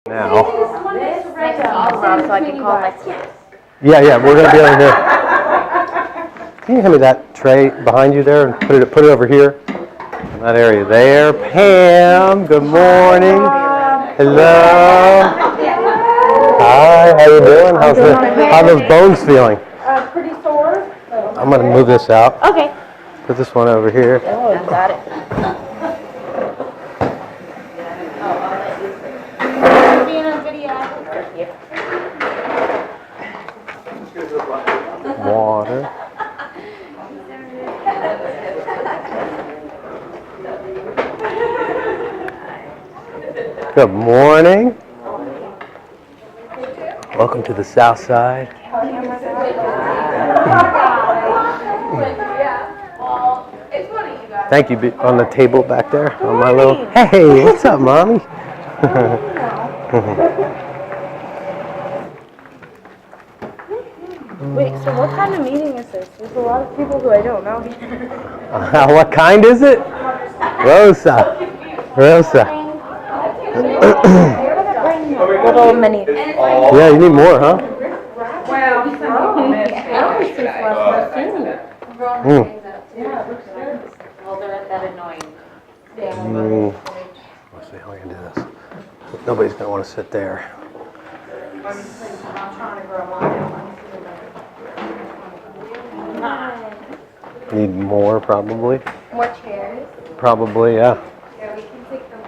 now. So I can call my kids. Yeah, we're going to be over here. Can you hand me that tray behind you there and put it over here? In that area there. Pam, good morning. Hello. Hi, how you doing? How those bones feeling? Pretty sore. I'm going to move this out. Okay. Put this one over here. Oh, got it. Being on video. Water. Good morning. Welcome to the South Side. Thank you on the table back there on my little. Hey, what's up, mommy? Wait, so what kind of meeting is this? There's a lot of people who I don't know here. What kind is it? Rosa. Little mini. Yeah, you need more, huh? Well, Well, they're at that annoying. Let's see how we can do this. Nobody's going to want to sit there. Need more, probably. more chairs. Probably, yeah. Yeah, we can take them.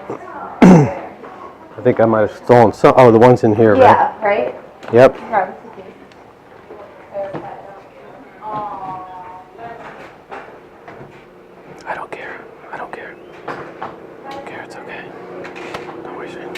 I think I might have stolen some. Oh, the ones in here, right? Yeah, right? Yep. I don't care. It's okay. Don't worry, Shane.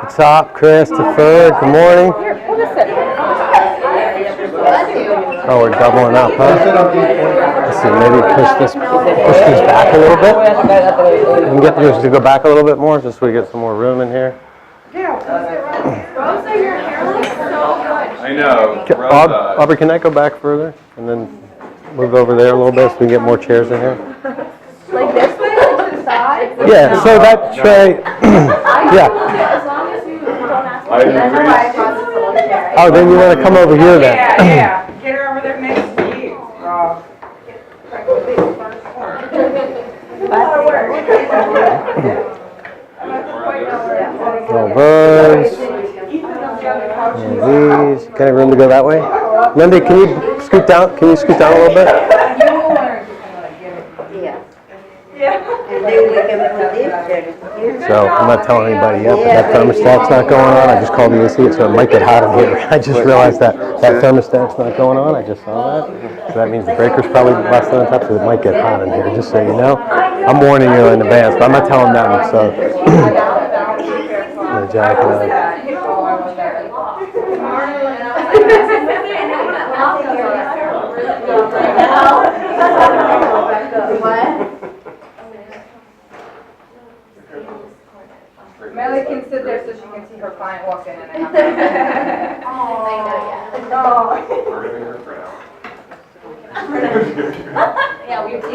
What's up, Christopher? Good morning. Oh, we're doubling up, huh? Let's see, maybe push these back a little bit. You can get yours to go back a little bit more, just so we get some more room in here. Rosa, your hair looks so good. I know. Aubrey, can I go back further and then move over there a little bit so we can get more chairs in here? Like this way, like to the side? Yeah, so that tray, yeah. As long as you don't ask me. I agree. That's why I brought this little chair. Oh, then you want to come over here then? Yeah. Get her over there next to you. All those. And these. Got any room to go that way? Lindy, can you scoot down? Can you scoot down a little bit? So I'm not telling anybody yet, but that thermostat's not going on. I just called the AC, so it might get hot in here. I just realized that thermostat's not going on. I just saw that. So that means the breaker's probably less than the top, so it might get hot in here, just so you know. I'm warning you in advance, but I'm not telling them, so. The jacket on. Melly can sit there so she can see her client walk in and out. I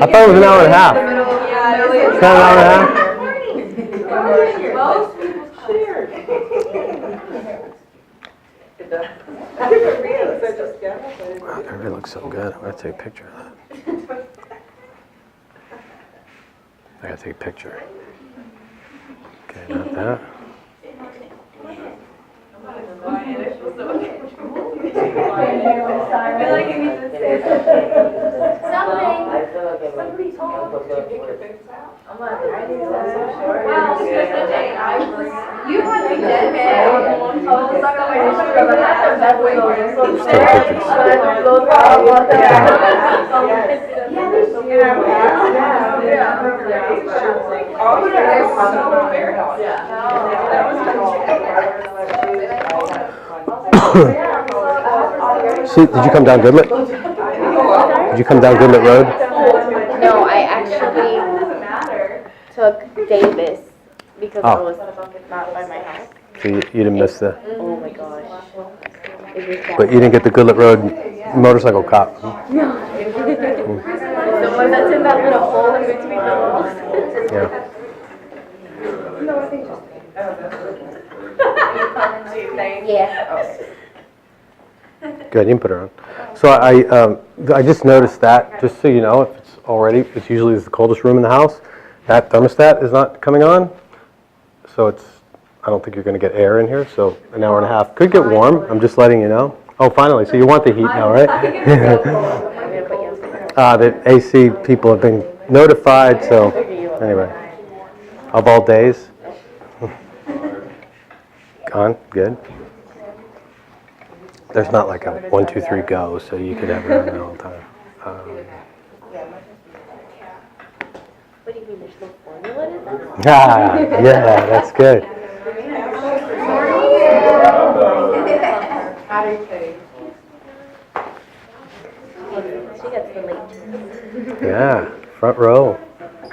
thought it was an hour and a half. It's not an hour and a half? Wow, everybody looks so good. I'm going to take a picture of that. I got to take a picture. Okay, not that. feel like I need to say something. Somebody told me to pick your boots out. I'm like, I need to so short. Wow, you had me dead man. I was like, oh my See, did you come down Goodlet? Did you come down Goodlet Road? No, I actually took Davis because I was not by my house. So you didn't miss the, Oh my gosh. It was that but you didn't get the Goodlet Road motorcycle cop. The one that's in that little hole in between the walls. Yeah. Yeah. Good, you can put her on. So I just noticed that, just so you know, if it's already, it's usually the coldest room in the house. That thermostat is not coming on, so I don't think you're going to get air in here, so an hour and a half. Could get warm, I'm just letting you know. Oh, finally, so you want the heat now, right? The AC people have been notified, so anyway, of all days. Gone, good. There's not like a 1, 2, 3 go, so you could have it on all the time. What do you mean, there's no formula in this? Yeah, that's good. She gets the late. Yeah, front row.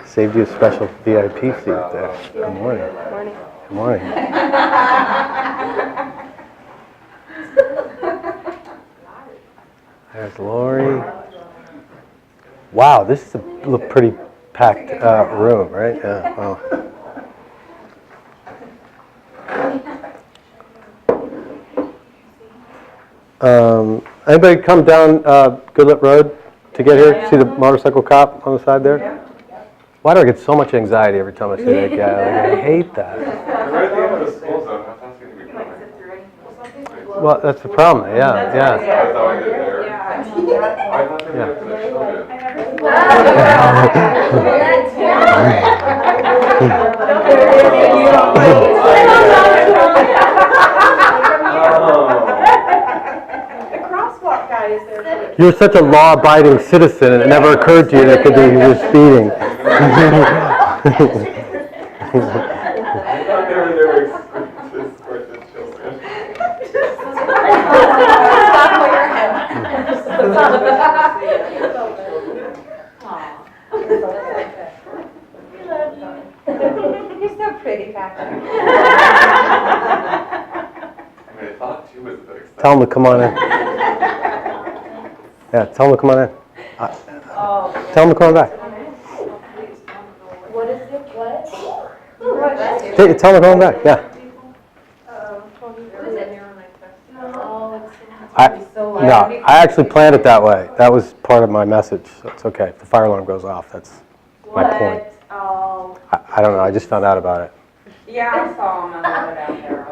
Saved you a special VIP seat there. Good morning. Morning. Good morning. There's Lori. Wow, this is a pretty packed room, right? Yeah, wow. Anybody come down Goodlet Road to get here? See the motorcycle cop on the side there? Why do I get so much anxiety every time I see that guy? Like, I hate that. Right at the end of the school zone, how fast can we come? Well, that's the problem. Yeah, yeah. That's how I did there. I thought they were going to show it. Crosswalk guy is there. You're such a law-abiding citizen, and it never occurred to you that could be you speeding. I thought they were there to escort the children. You're so pretty, Patrick. I mean, I thought she was a bit excited. Tell him to come on in. Yeah, tell him to come on in. Tell him to come on back. What is it? What? Tell him to come on back. Yeah. I actually planned it that way. That was part of my message. So it's okay. If the fire alarm goes off, that's my point. Oh. I don't know. I just found out about it. Yeah, I saw him on the road out there.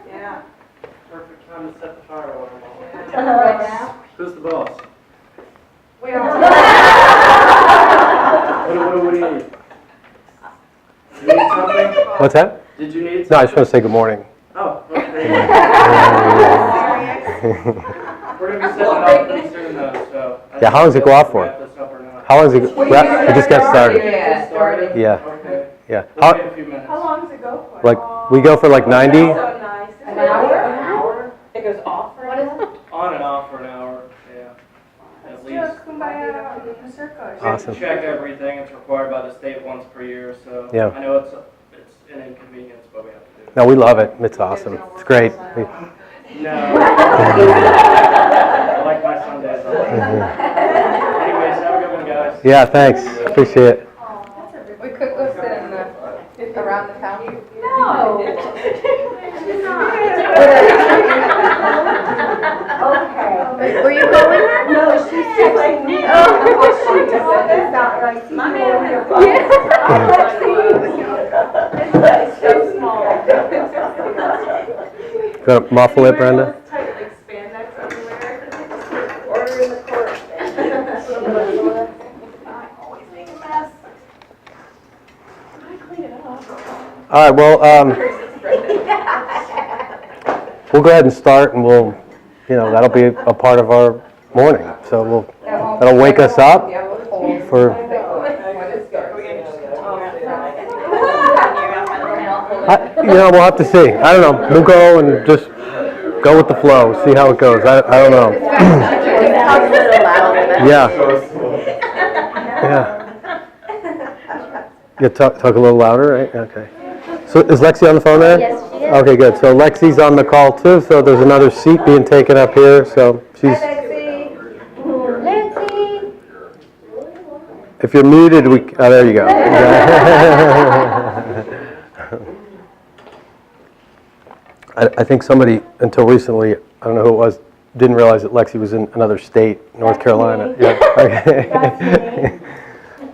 Yeah. Perfect time to set the fire alarm off. Right now? Who's the boss? We are. What do you need? You need something? What's that? Did you need No, I something? just want to say good morning. Oh, okay. We're going to be setting it off pretty soon though, so. Yeah, how long does it go off for? Wrap this up or not? How long is it? It just got started. Yeah, started. Yeah, Okay. yeah. We'll wait a few minutes. How long does it go for? Like we go for like 90. So nice. An hour? It goes off for What is it? On and off for an hour, yeah. At least. Kumbaya circus. We have Awesome. to check everything. It's required by the state once per year, so. Yeah. I know it's an inconvenience, but we have to do it. No, we love it. It's awesome. It's great. No. I like my Sundays off. Anyways, have a good one, guys. Yeah, thanks. Appreciate it. We could go sit around the fountain. No. muffle it, Brenda? Tight, like spandex everywhere. Order in the court. I always make a mess. I clean it up. All right, well, we'll go ahead and start, and we'll, that'll be a part of our morning. So that'll wake us up for. We'll have to see. I don't know. We'll go and just go with the flow, see how it goes. I don't know. Yeah. Yeah. Talk a little louder, right? Okay. So is Lexi on the phone there? Yes, she is. Okay, good. So Lexi's on the call too. So there's another seat being taken up here. So she's. Lexi. If you're muted, there you go. I think somebody, until recently, I don't know who it was, didn't realize that Lexi was in another state, North Carolina. Yeah. Okay.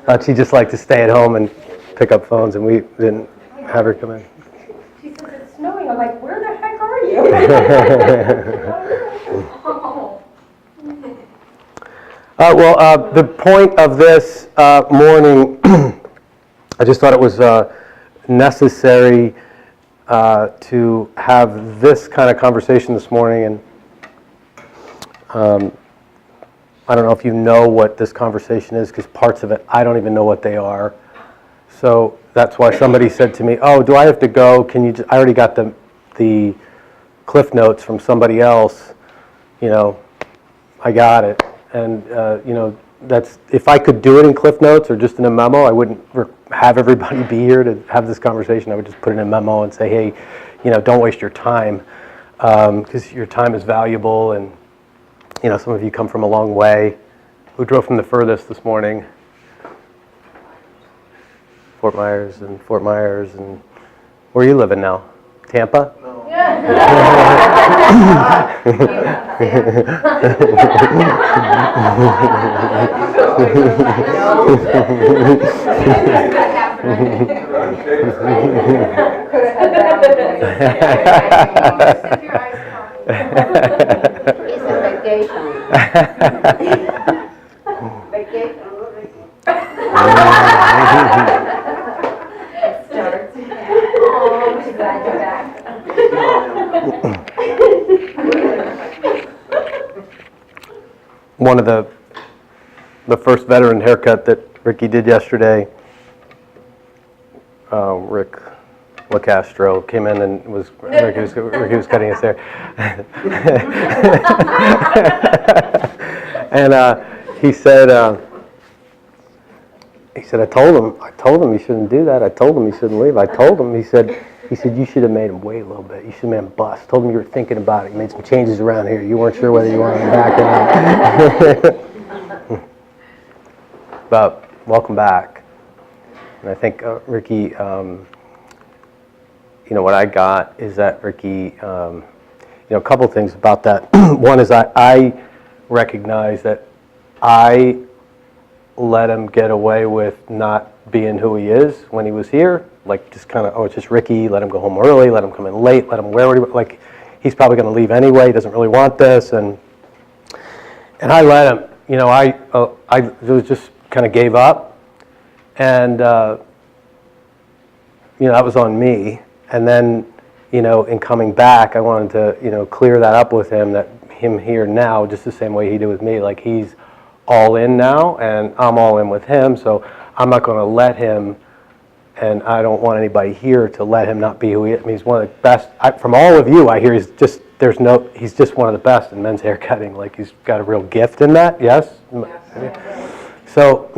Thought she'd just like to stay at home and pick up phones, and we didn't have her come in. She says it's snowing. I'm like, where the heck are you? The point of this morning, I just thought it was necessary to have this kind of conversation this morning, and I don't know if you know what this conversation is, because parts of it, I don't even know what they are. So that's why somebody said to me, oh, do I have to go? Can you I already got the cliff notes from somebody else, I got it. And, that's, if I could do it in cliff notes or just in a memo, I wouldn't have everybody be here to have this conversation. I would just put it in a memo and say, hey, don't waste your time, because your time is valuable. And, some of you come from a long way. Who drove from the furthest this morning? Fort Myers. And where are you living now? Tampa? No. It's a vacation. Vacation. One of the first veteran haircut that Ricky did yesterday, Rick LaCastro came in and Ricky was cutting his hair. And he said, I told him he shouldn't do that. I told him he shouldn't leave. I told him, he said, you should have made him wait a little bit. You should have made him bust. Told him you were thinking about it. You made some changes around here. You weren't sure whether you wanted him back or not. But welcome back. And I think Ricky, what I got is that Ricky, a couple things about that. One is I recognize that I let him get away with not being who he is when he was here. Like, just kind of, it's just Ricky, let him go home early, let him come in late, let him wear what like, he's probably going to leave anyway, he doesn't really want this, and I let him, I just kind of gave up, and, that was on me, and then, in coming back, I wanted to, clear that up with him, that him here now, just the same way he did with me, like, he's all in now, and I'm all in with him, so I'm not going to let him. And I don't want anybody here to let him not be who he is. I mean, he's one of the best. From all of you, I hear he's just one of the best in men's hair cutting. Like, he's got a real gift in that, yes? So,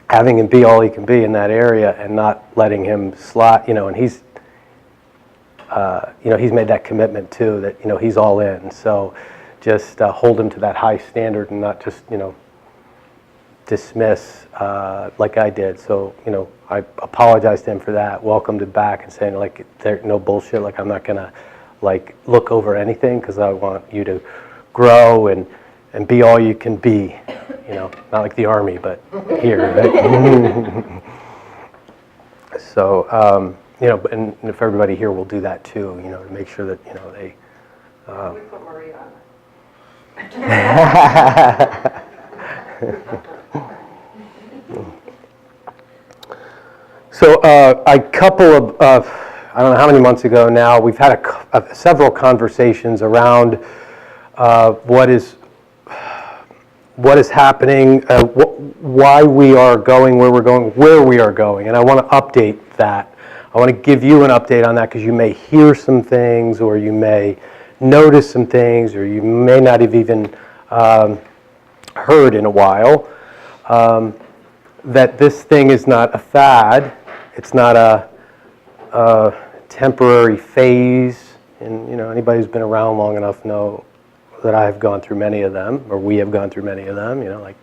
having him be all he can be in that area and not letting him slot, and he's, he's made that commitment too, that, he's all in. So just hold him to that high standard and not just, dismiss like I did. So, I apologized to him for that, welcomed him back and saying, like, there's no bullshit, like, I'm not going to, like, look over anything, because I want you to grow and be all you can be, not like the Army, but here, right? So, and if everybody here will do that too, to make sure that, they We put Maria on So a couple of I don't know how many months ago now, we've had several conversations around what is happening, why we are going where we are going, and I want to update that. I want to give you an update on that because you may hear some things, or you may notice some things, or you may not have even heard in a while. That this thing is not a fad. It's not a temporary phase. And anybody who's been around long enough know that I have gone through many of them, or we have gone through many of them. Like,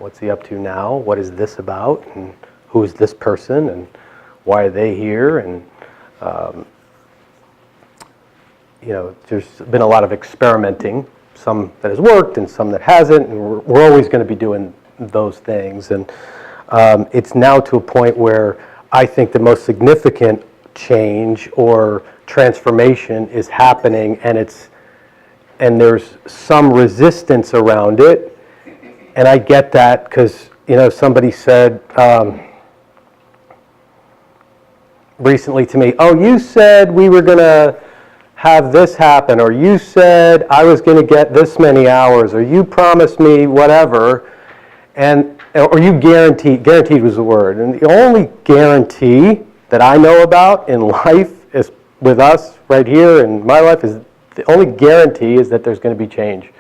what's he up to now? What is this about? And who is this person? And why are they here? And there's been a lot of experimenting, some that has worked and some that hasn't, and we're always going to be doing those things. And it's now to a point where I think the most significant change or transformation is happening, and there's some resistance around it. And I get that because somebody said recently to me, "Oh, you said we were going to have this happen," or "You said I was going to get this many hours," or "You promised me whatever," or "You guaranteed was the word. And the only guarantee that I know about in life is with us right here in my life is the only guarantee is that there's going to be change.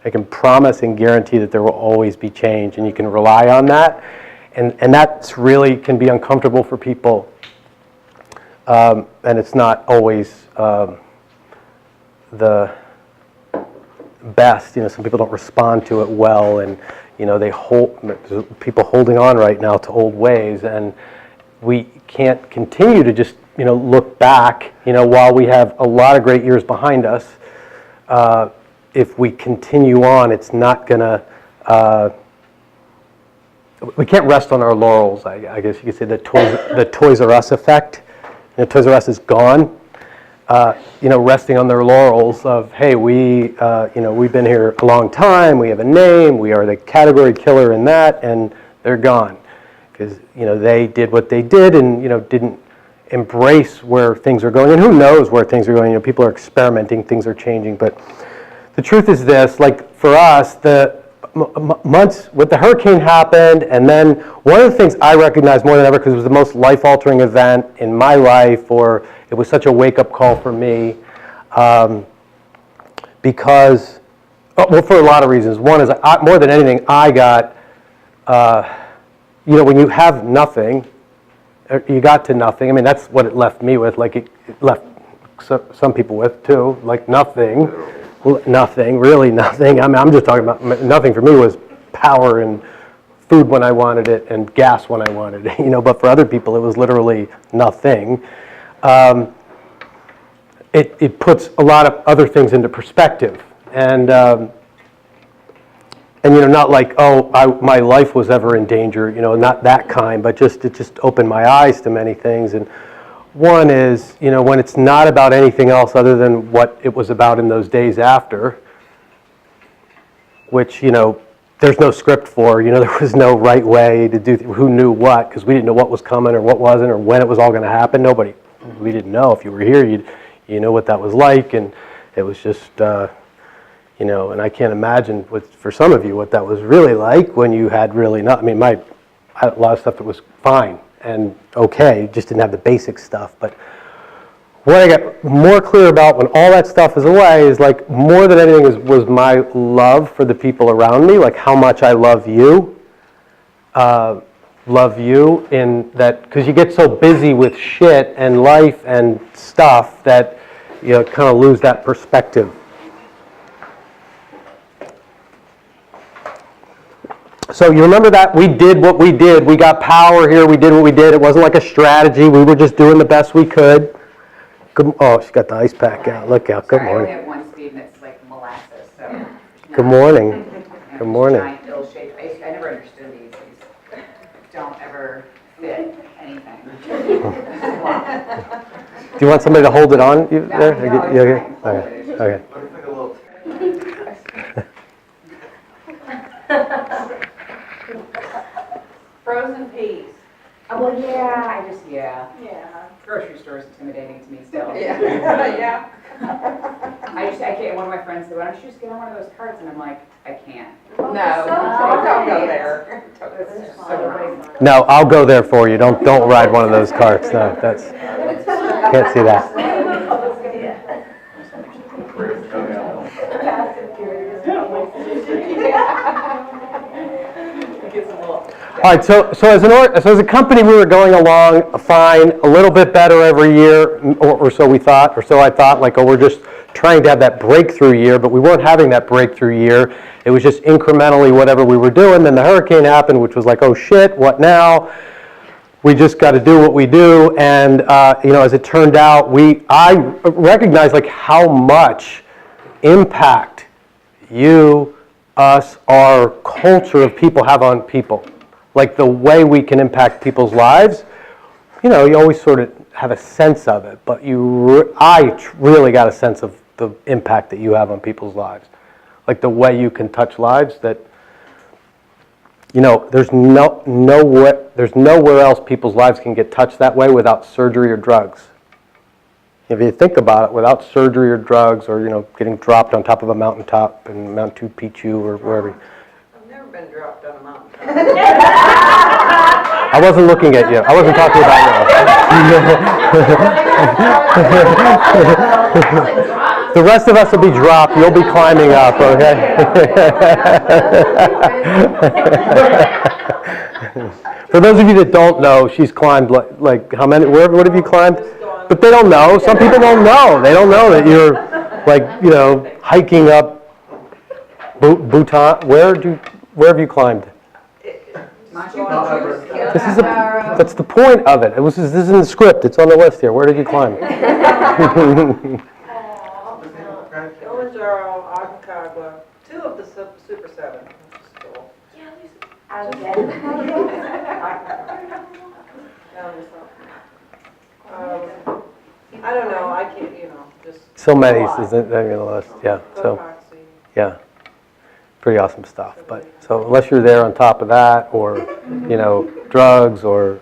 I can promise and guarantee that there will always be change, and you can rely on that. And that's really can be uncomfortable for people. And it's not always the best. Some people don't respond to it well, and people holding on right now to old ways, and we can't continue to just look back. While we have a lot of great years behind us, if we continue on, it's not gonna. We can't rest on our laurels. I guess you could say the Toys R Us effect. Toys R Us is gone. Resting on their laurels of, hey, we've been here a long time, we have a name, we are the category killer in that, and they're gone. Because, they did what they did and, didn't embrace where things are going. And who knows where things are going. People are experimenting, things are changing. But the truth is this, like for us, the months with the hurricane happened, and then one of the things I recognize more than ever, because it was the most life-altering event in my life, or it was such a wake-up call for me, because, for a lot of reasons. One is, more than anything, I got, when you have nothing, you got to nothing. I mean, that's what it left me with. Like, it left some people with, too. Like, nothing. Nothing, really nothing. I mean, I'm just talking about, nothing for me was power and food when I wanted it and gas when I wanted it, but for other people it was literally nothing. It puts a lot of other things into perspective. And not like, my life was ever in danger, not that kind, but it just opened my eyes to many things. And one is, when it's not about anything else other than what it was about in those days after, which, there's no script for, there was no right way to do, who knew what, because we didn't know what was coming or what wasn't or when it was all going to happen. We didn't know. If you were here, you know what that was like, and it was just, and I can't imagine for some of you what that was really like when you had really not, I mean, I had a lot of stuff that was fine and okay, just didn't have the basic stuff. But what I got more clear about when all that stuff is away is, like, more than anything was my love for the people around me, like how much I love you in that, because you get so busy with shit and life and stuff that you kind of lose that perspective. So you remember that we did what we did. We got power here. We did what we did. It wasn't like a strategy. We were just doing the best we could. Oh, she's got the ice pack out. Look out. Good morning. I only have one speed and it's like molasses. So. Good morning. Good morning. Giant ill-shaped. I never understood these. Don't ever fit, anything. Do you want somebody to hold it on you there? No, You okay? it's Okay. Okay. Frozen peas. Well, yeah, yeah. Yeah. Grocery store is intimidating to me still. Yeah. I can't, one of my friends said, why don't you just get on one of those carts? And I'm like, I can't. No, don't go there. It's just so wrong. No, I'll go there for you. Don't ride one of those carts. No, that's can't see that. All right, so as a company, we were going along fine, a little bit better every year, or so we thought, or so I thought, like, oh, we're just trying to have that breakthrough year, but we weren't having that breakthrough year. It was just incrementally whatever we were doing. Then the hurricane happened, which was like, oh shit, what now? We just got to do what we do, and as it turned out, I recognized like how much impact you, us, our culture of people have on people. Like the way we can impact people's lives, you always sort of have a sense of it, but I really got a sense of the impact that you have on people's lives. Like the way you can touch lives that, there's nowhere else people's lives can get touched that way without surgery or drugs. If you think about it, without surgery or drugs or, getting dropped on top of a mountaintop in Mount Picchu or wherever. I've never been dropped on a mountain. I wasn't looking at you. I wasn't talking about you. The rest of us will be dropped. You'll be climbing up, okay? For those of you that don't know, she's climbed like how many? What have you climbed? But they don't know. Some people don't know. They don't know that you're hiking up Bhutan. Where have you climbed? That's the point of it. This is in the script. It's on the list here. Where did you climb? Kilimanjaro, Aconcagua, 2 of the Super 7. Which is cool. I don't know. I can't. Just So many isn't on the list. Yeah. So Cotopaxi. yeah, pretty awesome stuff. But so unless you're there on top of that, or drugs, or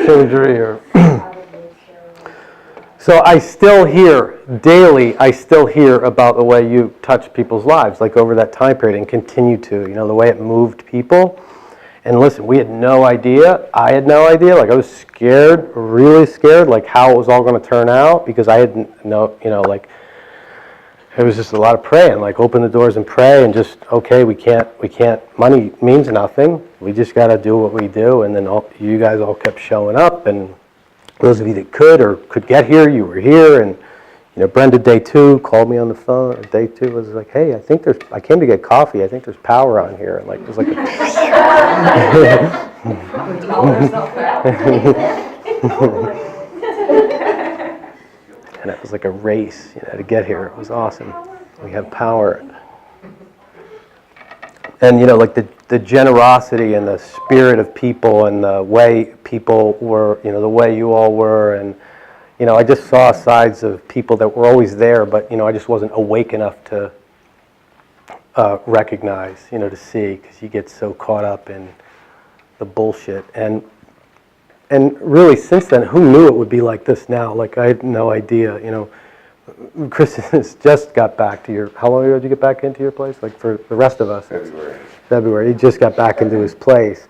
surgery, or so I still hear daily. I still hear about the way you touch people's lives, like over that time period, and continue to. The way it moved people. And listen, we had no idea. I had no idea. Like I was scared, really scared, like how it was all going to turn out because I didn't know. Like it was just a lot of praying. Like open the doors and pray, and just okay, we can't. Money means nothing. We just got to do what we do. And then you guys all kept showing up, and those of you that could get here, you were here. And Brenda, day 2, called me on the phone. Or day 2 was like, hey, I came to get coffee. I think there's power on here. And like it was like and it was like a race, to get here. It was awesome. We have power. And like the generosity and the spirit of people and the way people were, the way you all were, and I just saw sides of people that were always there, but I just wasn't awake enough to recognize, to see, because you get so caught up in the bullshit. And really, since then, who knew it would be like this now? Like I had no idea. Chris has just got back to your. How long ago did you get back into your place? Like for the rest of us, February. He just got back into his place.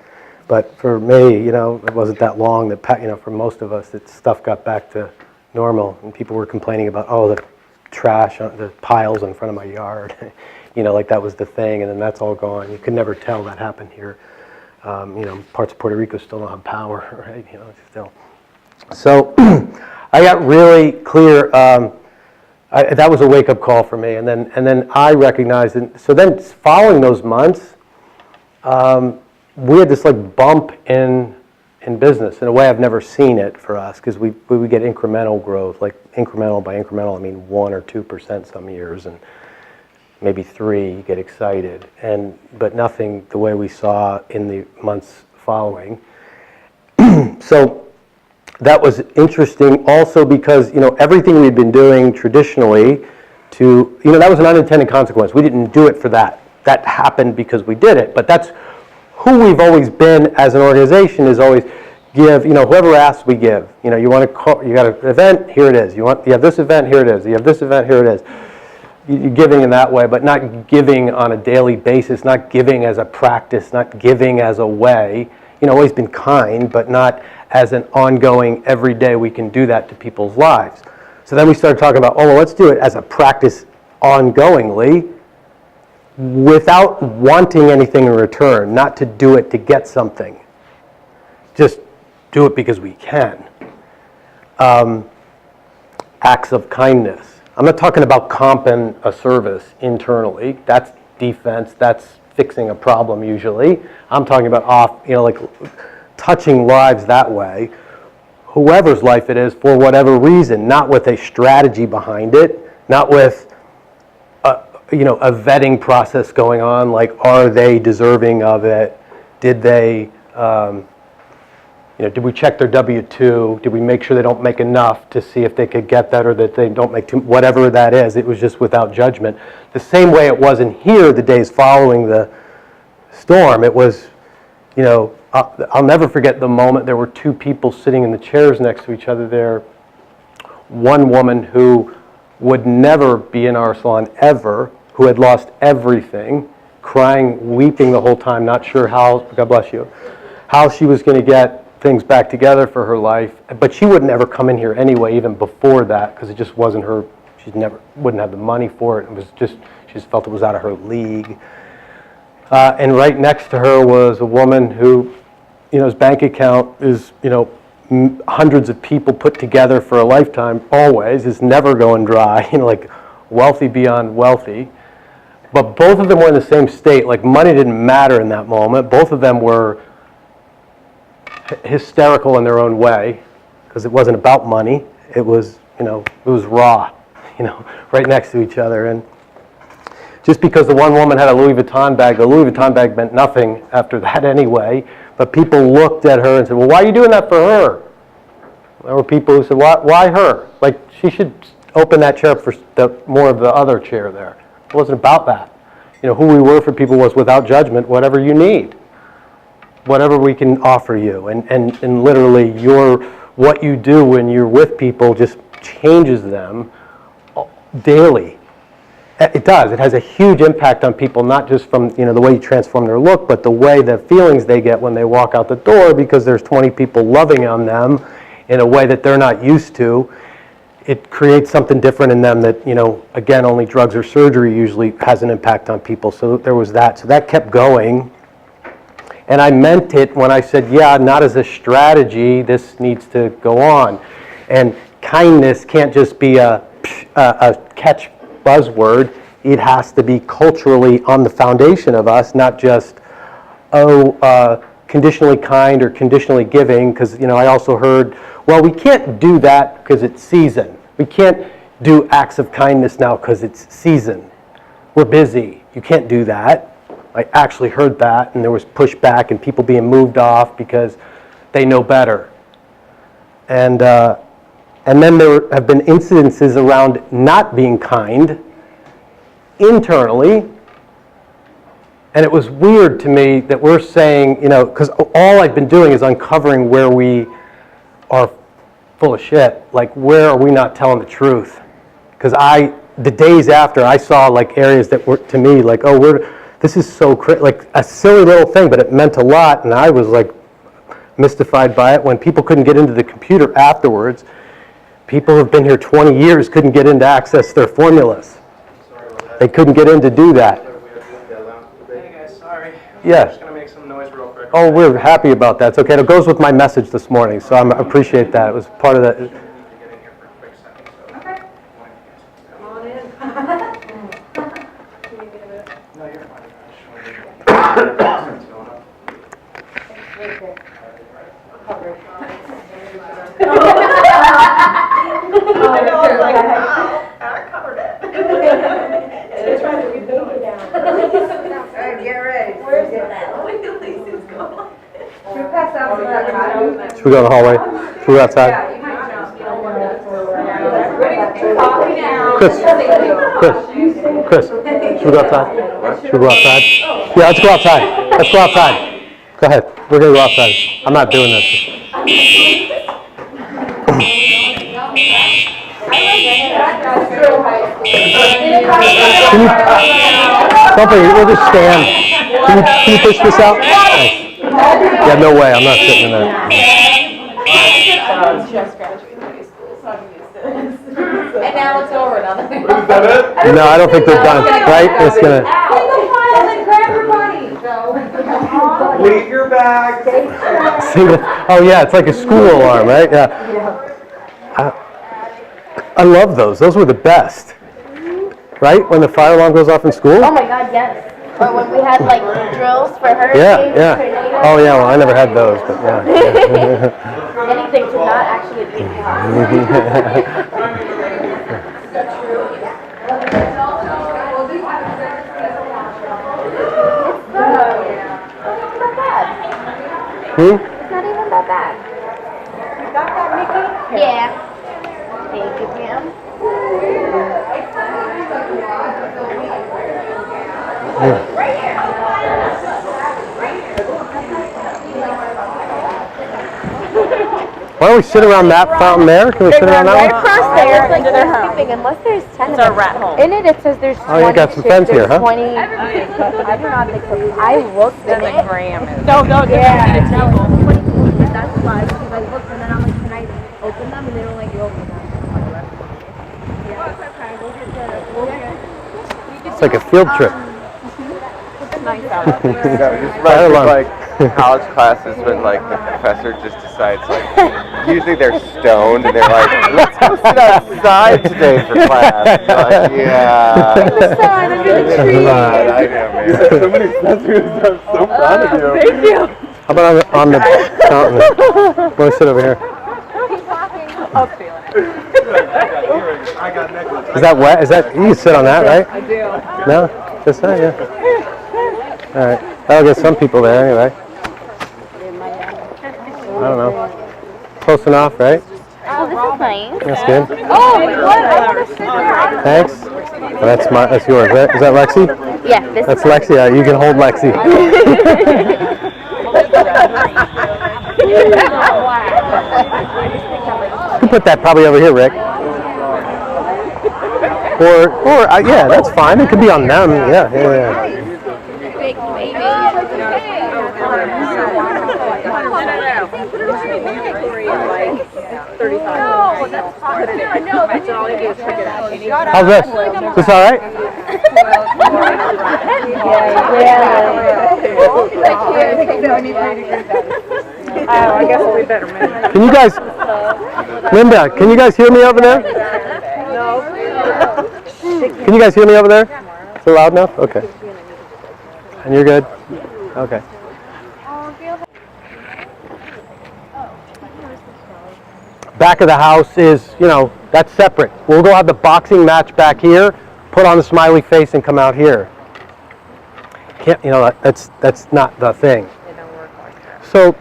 But for me, it wasn't that long that, for most of us, that stuff got back to normal. And people were complaining about, the trash, the piles in front of my yard. Like that was the thing, and then that's all gone. You could never tell that happened here. Parts of Puerto Rico still don't have power, right? Still. So I got really clear. That was a wake-up call for me. And then I recognized it. So then following those months, we had this like bump in business in a way I've never seen it for us, because we would get incremental growth, like incremental by incremental. I mean 1 or 2% some years, and maybe 3. You get excited, but nothing the way we saw in the months following. So that was interesting also because, everything we'd been doing traditionally that was an unintended consequence. We didn't do it for that. That happened because we did it. But that's who we've always been as an organization, is always give, whoever asks, we give. You want to call, you got an event, here it is. You have this event, here it is. You have this event, here it is. You're giving in that way, but not giving on a daily basis, not giving as a practice, not giving as a way. Always been kind, but not as an ongoing, every day we can do that to people's lives. So then we started talking about, let's do it as a practice ongoingly without wanting anything in return, not to do it to get something. Just do it because we can. Acts of kindness. I'm not talking about comping a service internally. That's defense. That's fixing a problem usually. I'm talking about like touching lives that way. Whoever's life it is, for whatever reason, not with a strategy behind it, not with a vetting process going on, like are they deserving of it? Did they, did we check their W-2? Did we make sure they don't make enough to see if they could get that, or that they don't make too, whatever that is. It was just without judgment. The same way it wasn't here the days following the storm. It was, I'll never forget the moment there were two people sitting in the chairs next to each other there. One woman who would never be in our salon ever, who had lost everything, crying, weeping the whole time, not sure how, God bless you, how she was going to get things back together for her life. But she would never come in here anyway, even before that, because it just wasn't her, wouldn't have the money for it. It was just, she just felt it was out of her league. And right next to her was a woman who, his bank account is, hundreds of people put together for a lifetime, always, is never going dry, like wealthy beyond wealthy. But both of them were in the same state, like money didn't matter in that moment. Both of them were hysterical in their own way, because it wasn't about money. It was, it was raw, right next to each other. And just because the one woman had a Louis Vuitton bag, the Louis Vuitton bag meant nothing after that anyway. But people looked at her and said, well, why are you doing that for her? There were people who said, why her? Like, she should open that chair up for more of the other chair there. It wasn't about that. Who we were for people was without judgment, whatever you need. Whatever we can offer you. And literally, what you do when you're with people just changes them daily. It does. It has a huge impact on people, not just from the way you transform their look, but the way, the feelings they get when they walk out the door, because there's 20 people loving on them in a way that they're not used to. It creates something different in them that, again, only drugs or surgery usually has an impact on people. So there was that. So that kept going. And I meant it when I said, yeah, not as a strategy, this needs to go on. And kindness can't just be a catch buzzword. It has to be culturally on the foundation of us, not just, conditionally kind or conditionally giving, because, I also heard, well, we can't do that because it's season. We can't do acts of kindness now because it's season. We're busy. You can't do that. I actually heard that, and there was pushback and people being moved off because they know better. And then there have been incidences around not being kind internally. And it was weird to me that we're saying, because all I've been doing is uncovering where we are full of shit. Like, where are we not telling the truth? Because the days after, I saw like areas that were, to me, like, this is so like a silly little thing, but it meant a lot. And I was like mystified by it. When people couldn't get into the computer afterwards, people who've been here 20 years couldn't get in to access their formulas. They couldn't get in to do that. Hey guys, sorry. Yeah. I'm just going to make some noise real quick. Oh, we're happy about that. It's okay. It goes with my message this morning, so I appreciate that. It was part of that. I need to get in here for a quick second, so. Okay. Come on in. No, you're fine. I just wanted to get what's going on. I know, I was like, wow, I covered it. It's trying to read the note down. All right, get ready. Where's that? Wait till Lisa's going. Can we pass out some avocado? Should we go in the hallway? Should we go outside? Chris, should we go outside? Should we go outside? Yeah, let's go outside. Let's go outside. Go ahead. We're going to go outside. I'm not doing this. Can you, something, we'll just stand. Can you push this out? Thanks. Yeah, no way. I'm not sitting in that. Just graduated high school, so I'm used to this. And now it's over. Now Is that it? No, I don't think they're done. Right? It's gonna. Single file and grab your money, Joe. Leave your bags. Oh yeah, it's like a school alarm, right? Yeah. I love those. Those were the best. Right? When the fire alarm goes off in school? Oh my God, yes. Or when we had like drills for hurricanes, Yeah. tornadoes. Oh yeah, well I never had those, but yeah. Anything to not actually be in the It's not even that bad. You got that, Mickey? Yeah. Thank you, ma'am. Why don't we sit around that fountain there? Can we sit around that one? Across there, it's like sleeping unless there's 10 It's our rat home. In it, it says there's 20. Oh, you got some friends here, huh? 20. I do not think so. I looked in it. Graham is. No, yeah. That's why, because I looked and then I'm like, can I open them? And they were like, you open them. It's like a field trip. Fire alarm. Like college classes when like the professor just decides like usually they're stoned and they're like, let's go sit outside today for class. You're like, yeah. In the sun, under the tree. I know, man. So many professors. I'm so proud of you. Thank you. How about on the fountain? Want to sit over here? I'm feeling it. I got necklace. Is that wet? Is that, you can sit on that, right? I do. No? Just that, yeah. All right. That'll get some people there anyway. I don't know. Close enough, right? Oh, this is nice. That's good. Oh, what? I want to sit there. Thanks. Oh, that's yours. Is that Lexi? Yeah, this That's is Lexi. Yeah, you can hold Lexi. You can put that probably over here, Rick. Or yeah, that's fine. It could be on them. Yeah. How's this? Is this all right? I guess we better move. Can you guys, Linda? Can you guys hear me over there? Can you guys hear me over there? Is it loud enough? Okay. And you're good? Okay. Back of the house is, that's separate. We'll go have the boxing match back here, put on a smiley face and come out here. Can't, that's not the thing. They don't work like that. So,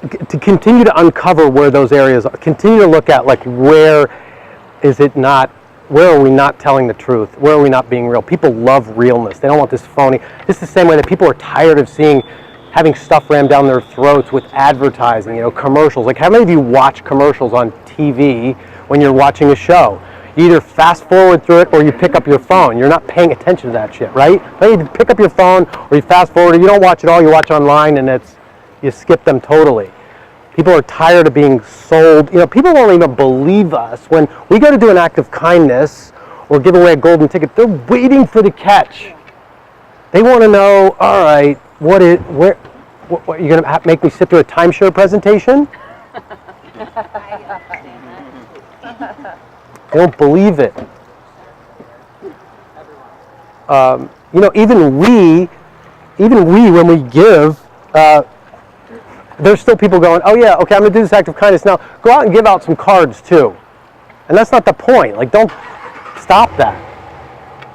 to continue to uncover where those areas are, continue to look at where are we not telling the truth? Where are we not being real? People love realness. They don't want this phony. This is the same way that people are tired of having stuff rammed down their throats with advertising, commercials. Like, how many of you watch commercials on TV when you're watching a show? You either fast forward through it or you pick up your phone. You're not paying attention to that shit, right? You either pick up your phone or you fast forward. You don't watch it all. You watch online and you skip them totally. People are tired of being sold. People won't even believe us when we go to do an act of kindness or give away a golden ticket. They're waiting for the catch. They want to know, all right, what you're going to make me sit through a timeshare presentation? They don't believe it. Even we, when we give, there's still people going, oh yeah, okay, I'm going to do this act of kindness. Now, go out and give out some cards too. And that's not the point. Don't stop that.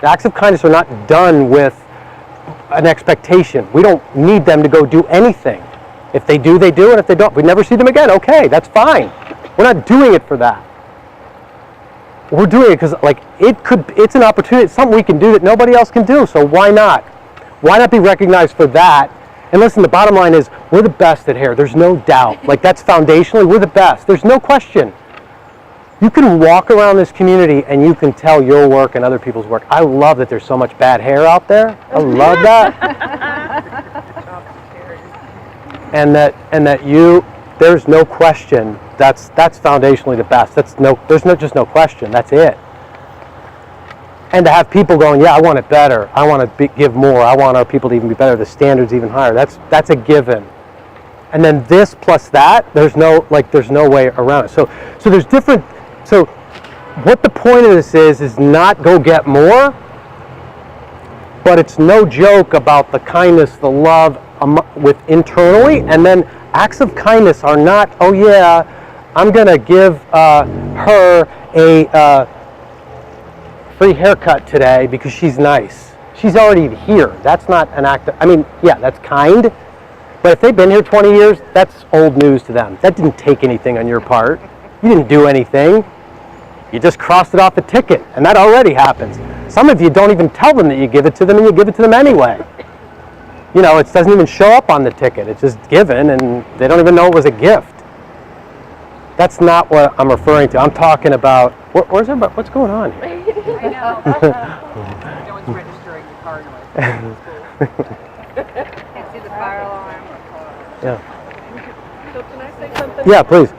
The acts of kindness are not done with an expectation. We don't need them to go do anything. If they do, they do, and if they don't, we never see them again. Okay, that's fine. We're not doing it for that. We're doing it because, like, it's an opportunity. It's something we can do that nobody else can do. So why not? Why not be recognized for that? And listen, the bottom line is we're the best at hair. There's no doubt. Like, that's foundationally, we're the best. There's no question. You can walk around this community and you can tell your work and other people's work. I love that there's so much bad hair out there. I love that. and that you, there's no question. That's foundationally the best. There's just no question. That's it. And to have people going, yeah, I want it better. I want to give more. I want our people to even be better. The standards even higher. That's a given. And then this plus that, there's no way around it. So there's different. So what the point of this is not go get more, but it's no joke about the kindness, the love with internally, and then acts of kindness are not, oh yeah, I'm gonna give her a free haircut today because she's nice. She's already here. That's not an act of, I mean, yeah, that's kind, but if they've been here 20 years, that's old news to them. That didn't take anything on your part. You didn't do anything. You just crossed it off the ticket, and that already happens. Some of you don't even tell them that you give it to them, and you give it to them anyway. You know, it doesn't even show up on the ticket. It's just given, and they don't even know it was a gift. That's not what I'm referring to. I'm talking about, where's everybody? What's going on here? I know. No one's registering the car noise. Can't see the fire alarm. So can I say something? Yeah, please.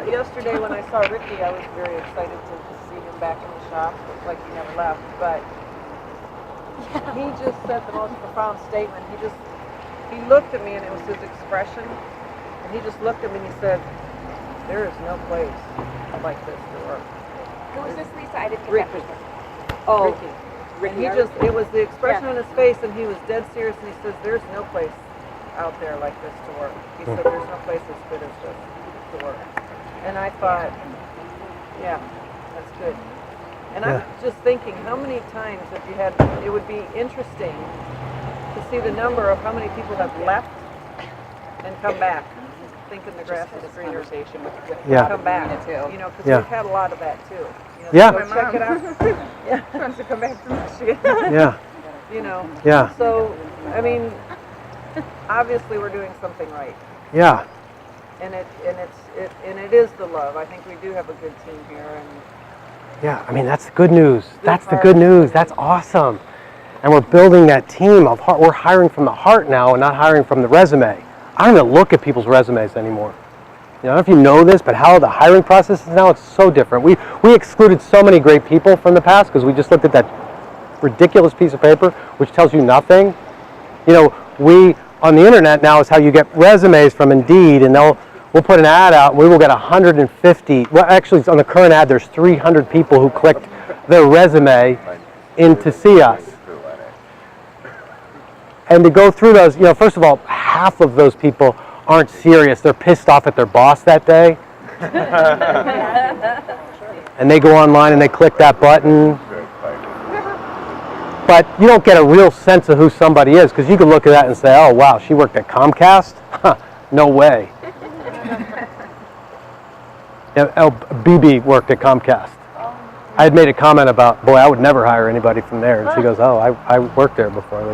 Yesterday when I saw Ricky, I was very excited to see him back in the shop. It was like he never left, but he just said the most profound statement. He looked at me, and it was his expression, and he just looked at me and he said, there is no place like this to work. Who was this, Lisa? I didn't get Ricky. that. Oh, Ricky. And it was the expression on his face, and he was dead serious, and he says, there's no place out there like this to work. He said, there's no place as good as this to work. And I thought, yeah, that's good. And I'm just thinking, how many times have you had, it would be interesting to see the number of how many people have left and come back, thinking the grass is greener. Come back, you know, because we've had a lot of that too. You know, so check it out. Wants to come back from Michigan. You know. Yeah. So, I mean, obviously we're doing something right. Yeah. And it is the love. I think we do have a good team here, and yeah, I mean, that's the good news. That's the good news. That's awesome. And we're building that team of heart. We're hiring from the heart now and not hiring from the resume. I don't even look at people's resumes anymore. You know, I don't know if you know this, but how the hiring process is now, it's so different. We excluded so many great people from the past because we just looked at that ridiculous piece of paper which tells you nothing. You know, on the internet now is how you get resumes from Indeed, and we'll put an ad out, and we will get 150. Well, actually, on the current ad, there's 300 people who clicked their resume in to see us. And to go through those, you know, first of all, half of those people aren't serious. They're pissed off at their boss that day. And they go online and they click that button. But you don't get a real sense of who somebody is, because you can look at that and say, oh, wow, she worked at Comcast? Huh, no way. BB worked at Comcast. I had made a comment about, boy, I would never hire anybody from there. And she goes, oh, I worked there before.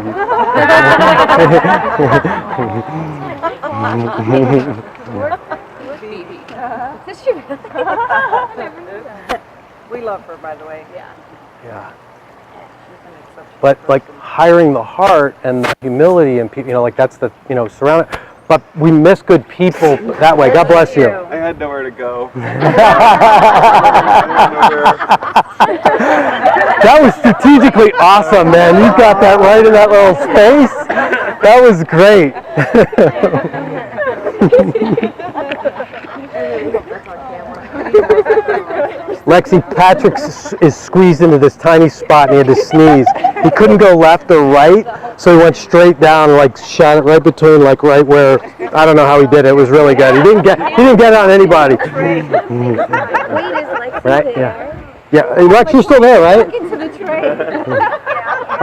we love her, by the way. Yeah. But like hiring the heart and the humility and people, you know, like that's the, you know, surrounding. But we miss good people that way. God bless you. I had nowhere to go. That was strategically awesome, man. You got that right in that little space. That was great. Lexi, Patrick is squeezed into this tiny spot and he had to sneeze. He couldn't go left or right, so he went straight down and like shot it right between, like right where, I don't know how he did it. It was really good. He didn't get it on anybody. Wait, is Lexi Right? there? Yeah. Yeah, Lex, you're still there, right? Look into the tray.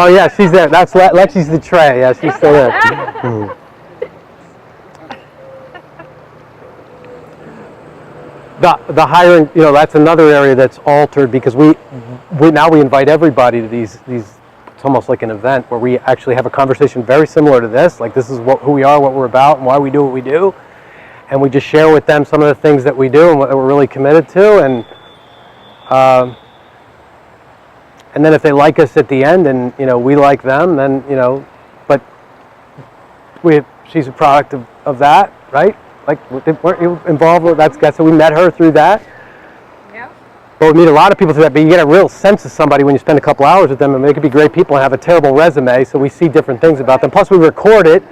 Oh yeah, she's there. That's Lexi's the tray. Yeah, she's still there. Mhm. The hiring, that's another area that's altered because we now invite everybody to these. It's almost like an event where we actually have a conversation very similar to this. Like this is who we are, what we're about, and why we do what we do, and we just share with them some of the things that we do and what we're really committed to, and then if they like us at the end, and we like them, then but she's a product of that, right? Like, weren't you involved with that? So we met her through that. Yeah. But we meet a lot of people through that. But you get a real sense of somebody when you spend a couple hours with them. And they could be great people and have a terrible resume. So we see different things about them. Plus, we record it,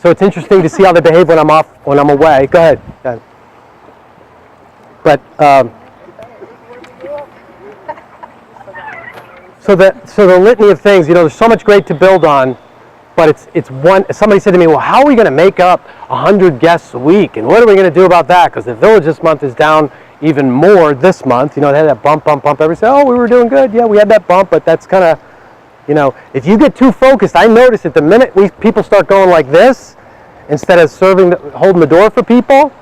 so it's interesting to see how they behave when I'm away. Go ahead. But so the litany of things. There's so much great to build on. But it's one. Somebody said to me, "Well, how are we going to make up 100 guests a week? And what are we going to do about that? Because the village this month is down even more this month. They had that bump. Everybody said, "Oh, we were doing good. Yeah, we had that bump." But that's kind of, if you get too focused, I notice that the minute people start going like this, instead of holding the door for people,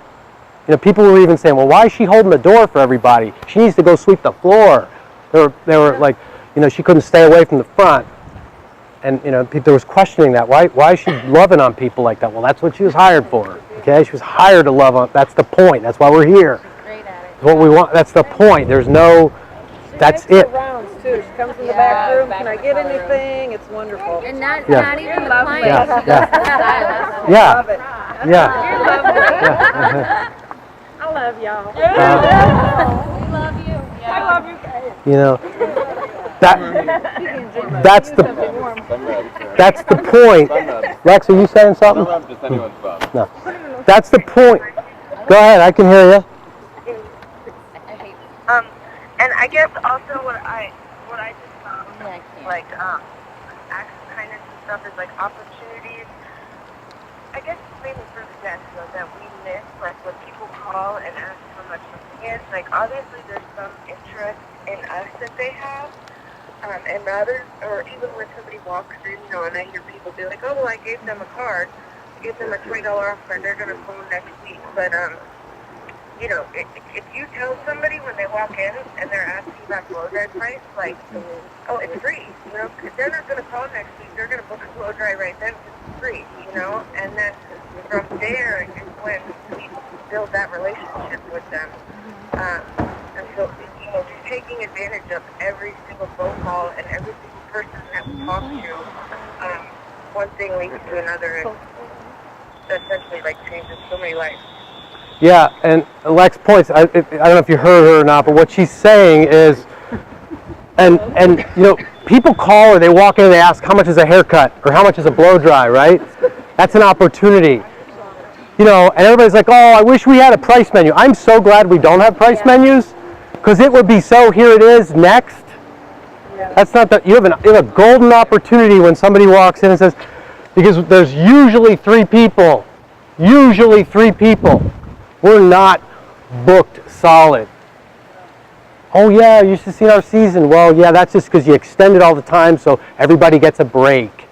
people were even saying, "Well, why is she holding the door for everybody? She needs to go sweep the floor." They were like, she couldn't stay away from the front. And there was questioning that. Why is she loving on people like that? Well, that's what she was hired for. Okay, she was hired to love on. That's the point. That's why we're here. She's great at it. It's what we want. That's the point. There's no. That's She makes it. her rounds too. She comes in the back room. Can I get anything? It's wonderful. And not Yeah. not even the lovely. client. Yeah. Love it. Yeah. I love y'all. We love you. I love you guys. That's the point. Lex, are you saying something? Just anyone's phone. No. That's the point. Go ahead. I can hear you. And I guess also what I just found, like acts of kindness and stuff is like opportunities. I guess maybe for the guests though that we miss, like when people call and ask how much something is. Like obviously there's some interest in us that they have, and rather, or even when somebody walks in, and I hear people be like, "Oh, well, I gave them a card, I gave them a $20 off card, they're gonna phone next week," but if you tell somebody when they walk in and they're asking about blow dry price, like, "Oh, it's free," because they're not going to call next week. They're going to book a blow dry right then because it's free, and then from there is when we build that relationship with them. And so, just taking advantage of every single phone call and every single person that we talk to, one thing leads to another, and essentially, like, changes so many lives. Yeah, and Lex points, I don't know if you heard her or not, but what she's saying is, and people call or they walk in and they ask how much is a haircut or how much is a blow dry, right? That's an opportunity. And everybody's like, "Oh, I wish we had a price menu." I'm so glad we don't have price menus, because it would be so, here it is, next. That's not you have a golden opportunity when somebody walks in and says, because there's usually three people. We're not booked solid. "Oh yeah, you should see our season." Well, yeah, that's just because you extend it all the time so everybody gets a break.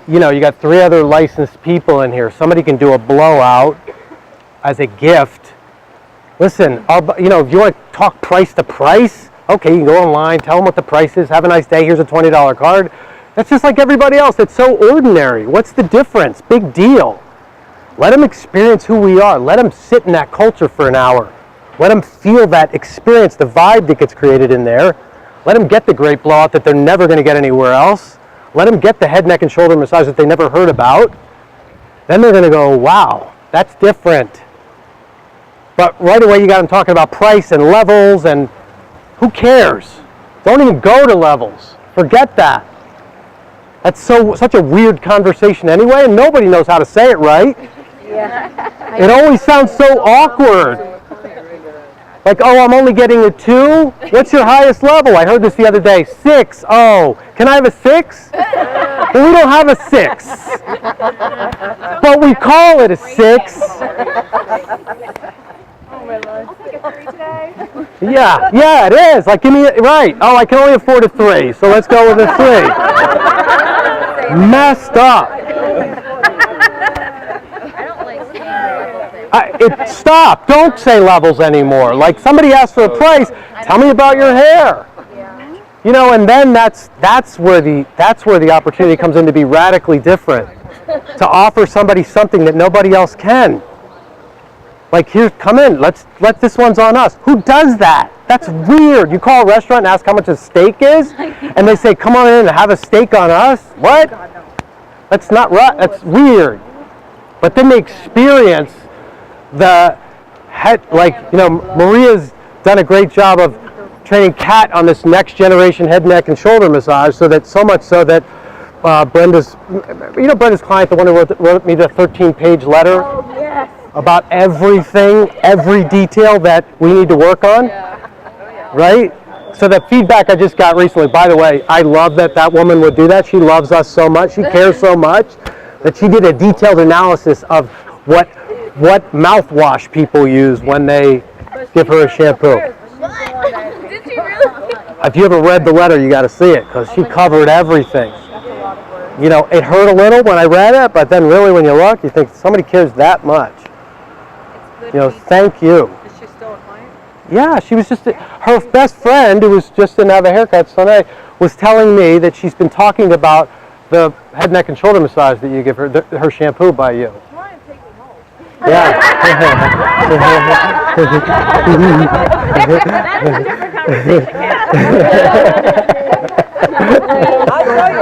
You got 3 other licensed people in here. Somebody can do a blowout as a gift. Listen, if you want to talk price to price, okay, you can go online, tell them what the price is, have a nice day, here's a $20 card. That's just like everybody else. It's so ordinary. What's the difference? Big deal. Let them experience who we are. Let them sit in that culture for an hour. Let them feel that experience, the vibe that gets created in there. Let them get the great blowout that they're never going to get anywhere else. Let them get the head, neck, and shoulder massage that they never heard about. Then they're going to go, "Wow, that's different." But right away you got them talking about price and levels, and who cares? Don't even go to levels. Forget that. That's such a weird conversation anyway, and nobody knows how to say it right. Yeah. It always sounds so awkward. Like, "Oh, I'm only getting a 2? What's your highest level?" I heard this the other day. 6. "Oh, can I have a 6? Well, we don't have a 6. But we call it a 6. Oh my Lord. Yeah, it is. Like, give me, right. Oh, I can only afford a 3, so let's go with a 3. Messed up. Stop. Don't say levels anymore. Like, somebody asks for a price, tell me about your hair. You know, and then that's where the opportunity comes in to be radically different. To offer somebody something that nobody else can. Like, here, come in, let this one's on us. Who does that? That's weird. You call a restaurant and ask how much a steak is, and they say, come on in and have a steak on us? What? That's not right. That's weird. But then they experience the head, like, you know, Maria's done a great job of training Kat on this next generation head, neck, and shoulder massage, so much so that Brenda's client, the one who wrote me the 13-page letter about everything, every detail that we need to work on, right? So the feedback I just got recently, by the way, I love that woman would do that. She loves us so much, she cares so much, that she did a detailed analysis of what mouthwash people use when they give her a shampoo. Did she really? If you haven't read the letter, you got to see it, because she covered everything. You know, it hurt a little when I read it, but then really when you look, you think somebody cares that much. You know, thank you. Is she still a client? Yeah, she was just, her best friend, who was just in have a haircut Sunday, was telling me that she's been talking about the head, neck, and shoulder massage that you give her, her shampoo by you. Come on and take me home. Yeah. I'll tell you.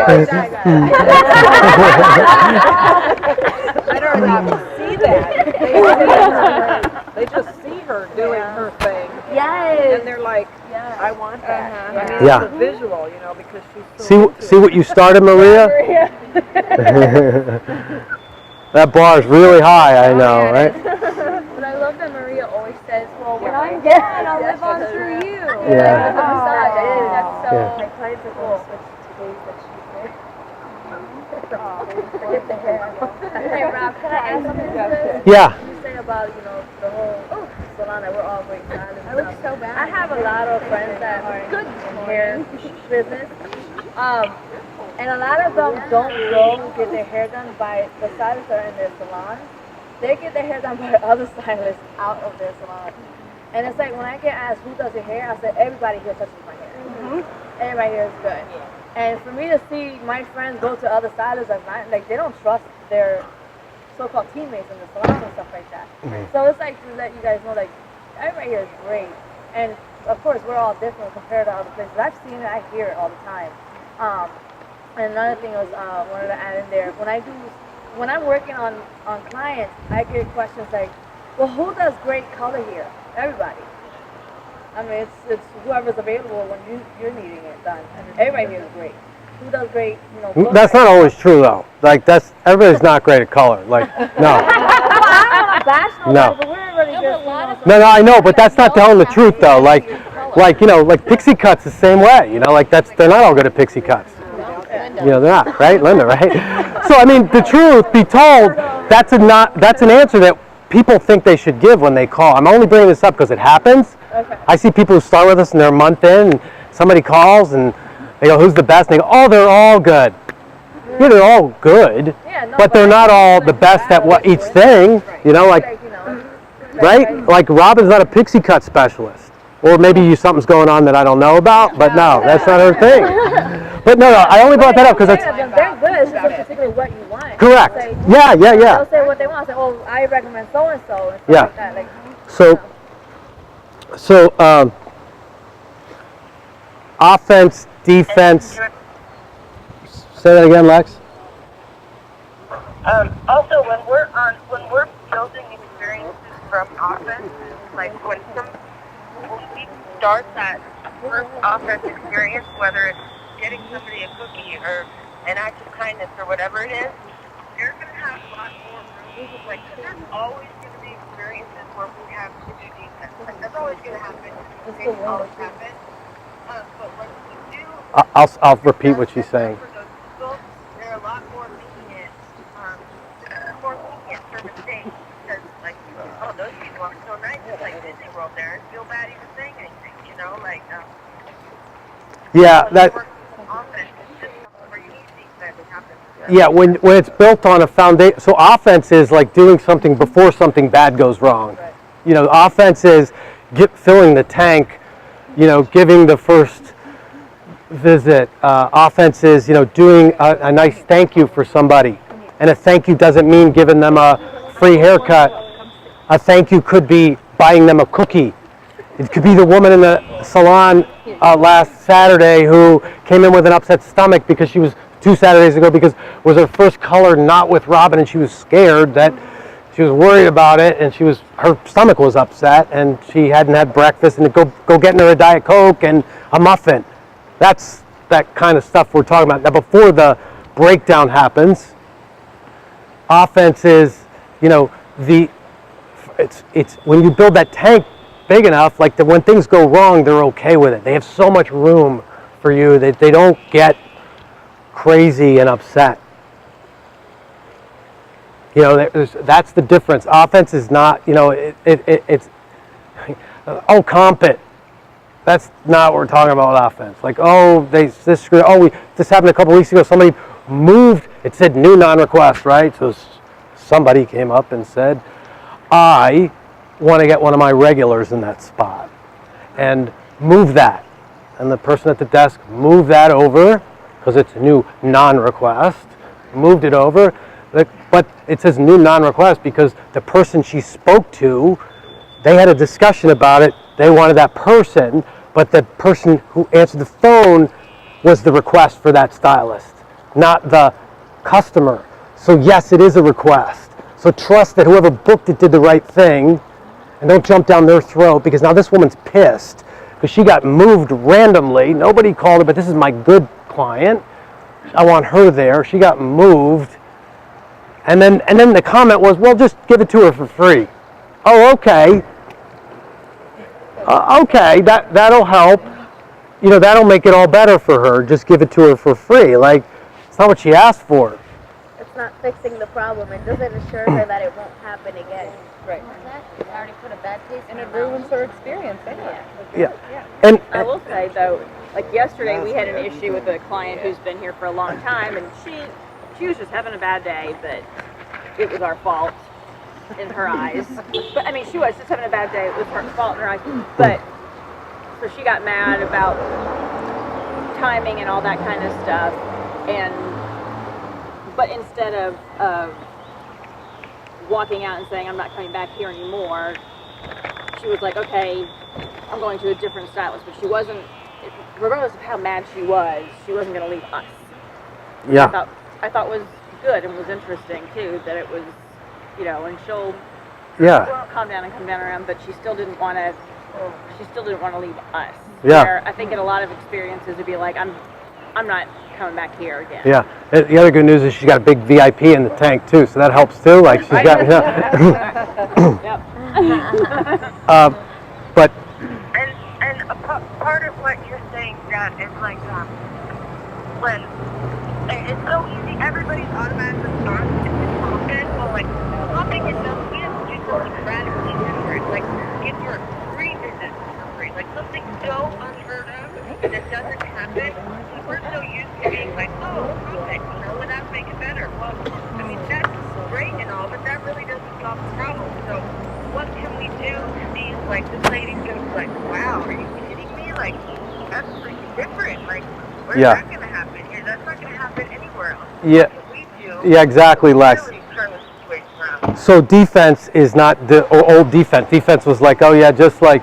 I don't know. See that. They just see her doing her thing. Yes. And they're like, I want that. I mean, Yeah. it's a visual, you know, because she's so See what you started, Maria? That bar is really high, I know, right? But I love that Maria always says, well, when I'm dead, I'll live on through you. Yeah. Like the massage. I think that's so Yeah. exciting to go switch to days that she's there. Forget the hair. Hey, Rob, can I ask something to this? Yeah. You say about, you know, the whole salon that we're all very proud of. I look so bad. I have a lot of friends that are in hair business. And a lot of them don't go get their hair done by the stylists that are in their salon. They get their hair done by other stylists out of their salon. And it's like when I get asked who does your hair, I say everybody here touches my hair. Everybody here is good. And for me to see my friends go to other stylists that's not, like, they don't trust their so-called teammates in the salon and stuff like that. So it's like to let you guys know, like, everybody here is great. And of course we're all different compared to other places. I've seen it, I hear it all the time. And another thing was wanted to add in there. When I'm working on clients, I get questions like, well, who does great color here? Everybody. I mean, it's whoever's available when you're needing it done. Everybody here is great. Who does great, you know? That's not always true, though. Like, everybody's not great at color. Like, no. No. But we're really just, No, I know, but that's not telling the truth, though. Like, you know, like pixie cuts the same way. You know, like they're not all good at pixie cuts. You know, they're not, right? Linda, right? So, I mean, the truth be told, that's an answer that people think they should give when they call. I'm only bringing this up because it happens. Okay. I see people who start with us and they're a month in, and somebody calls and they go, who's the best? And they go, oh, they're all good. Yeah, they're all good, but they're not all the best at each thing. You know, like, right? Like, Robin's not a pixie cut specialist. Or maybe something's going on that I don't know about, but no, that's not her thing. But no, I only brought that up because that's... They're good, it's just particularly what you want. Correct. Say, Yeah. They'll say what they want. Say, oh, I recommend so-and-so and stuff like that. Like, So, offense, defense... Say that again, Lex. Also, when we're building experiences from offense, like when we start that first offense experience, whether it's getting somebody a cookie or an act of kindness or whatever it is, they're going to have a lot more room. Like, there's always going to be experiences where we have to do defense. Like, that's always going to happen. It's always happen. But when we do... I'll repeat what she's saying. They're a lot more lenient for certain things because, like, oh, those people are so nice. It's like Disney World there. It feels feel bad even saying anything, you know, like, Yeah, that. offense is just where you need defense to happen. Yeah, when it's built on a foundation. So offense is like doing something before something bad goes wrong. Right. You know, offense is filling the tank. You know, giving the first visit. Offense is, you know, doing a nice thank you for somebody. And a thank you doesn't mean giving them a free haircut. A thank you could be buying them a cookie. It could be the woman in the salon last Saturday who came in with an upset stomach because she was 2 Saturdays ago because it was her first color not with Robin, and she was scared that she was worried about it, and her stomach was upset, and she hadn't had breakfast, and go getting her a Diet Coke and a muffin. That's that kind of stuff we're talking about. Now, before the breakdown happens, offense is, you know, it's when you build that tank big enough, like when things go wrong, they're okay with it. They have so much room for you that they don't get crazy and upset. You know, that's the difference. Offense is not, you know, it's comp it. That's not what we're talking about with offense. Like, this happened a couple weeks ago. Somebody moved. It said new non-request, right? So somebody came up and said, I want to get one of my regulars in that spot and move that. And the person at the desk moved that over because it's a new non-request, moved it over. But it says new non-request because the person she spoke to, they had a discussion about it. They wanted that person, but the person who answered the phone was the request for that stylist, not the customer. So yes, it is a request. So trust that whoever booked it did the right thing, and don't jump down their throat, because now this woman's pissed because she got moved randomly. Nobody called her, but this is my good client. I want her there. She got moved. And then the comment was, well, just give it to her for free. Oh, okay. Okay, that'll help. You know, that'll make it all better for her. Just give it to her for free. Like, it's not what she asked for. It's not fixing the problem. It doesn't assure her that it won't happen again. Right. It already put a bad taste in And her it ruins her experience anyway. Yeah. And I will say, though, like yesterday we had an issue with a client who's been here for a long time, and she was just having a bad day, but it was our fault in her eyes. But I mean, she was just having a bad day. It was her fault in her eyes. But so she got mad about timing and all that kind of stuff. But instead of walking out and saying, I'm not coming back here anymore, she was like, okay, I'm going to a different stylist. But she wasn't, regardless of how mad she wasn't going to leave us. Yeah. I thought was good and was interesting too, that it was, you know, and she'll calm down around, but she still didn't want to leave us. Yeah. Where I think in a lot of experiences it'd be like, I'm not coming back here again. Yeah. The other good news is she's got a big VIP in the tank too, so that helps too. Like she's got. Yep. But. And a part of what you're saying, Dad, is like when it's so easy. Everybody's automatic response is confident. Well, like something is so we have to do something radically different. Like give her 3 visits for free. Like something so unheard of that doesn't happen. We're so used to being like, oh, profit, you know, and that make it better. Well, I mean that's great and all, but that really doesn't solve the problem. So what can we do to be like this lady's gonna be like, wow, are you kidding me? Like that's pretty different. Like where's that gonna happen here? That's not gonna happen anywhere else. Yeah. We do. Yeah, exactly, Lex. Really turn the situation around. So defense is not the old defense. Defense was like, oh yeah, just like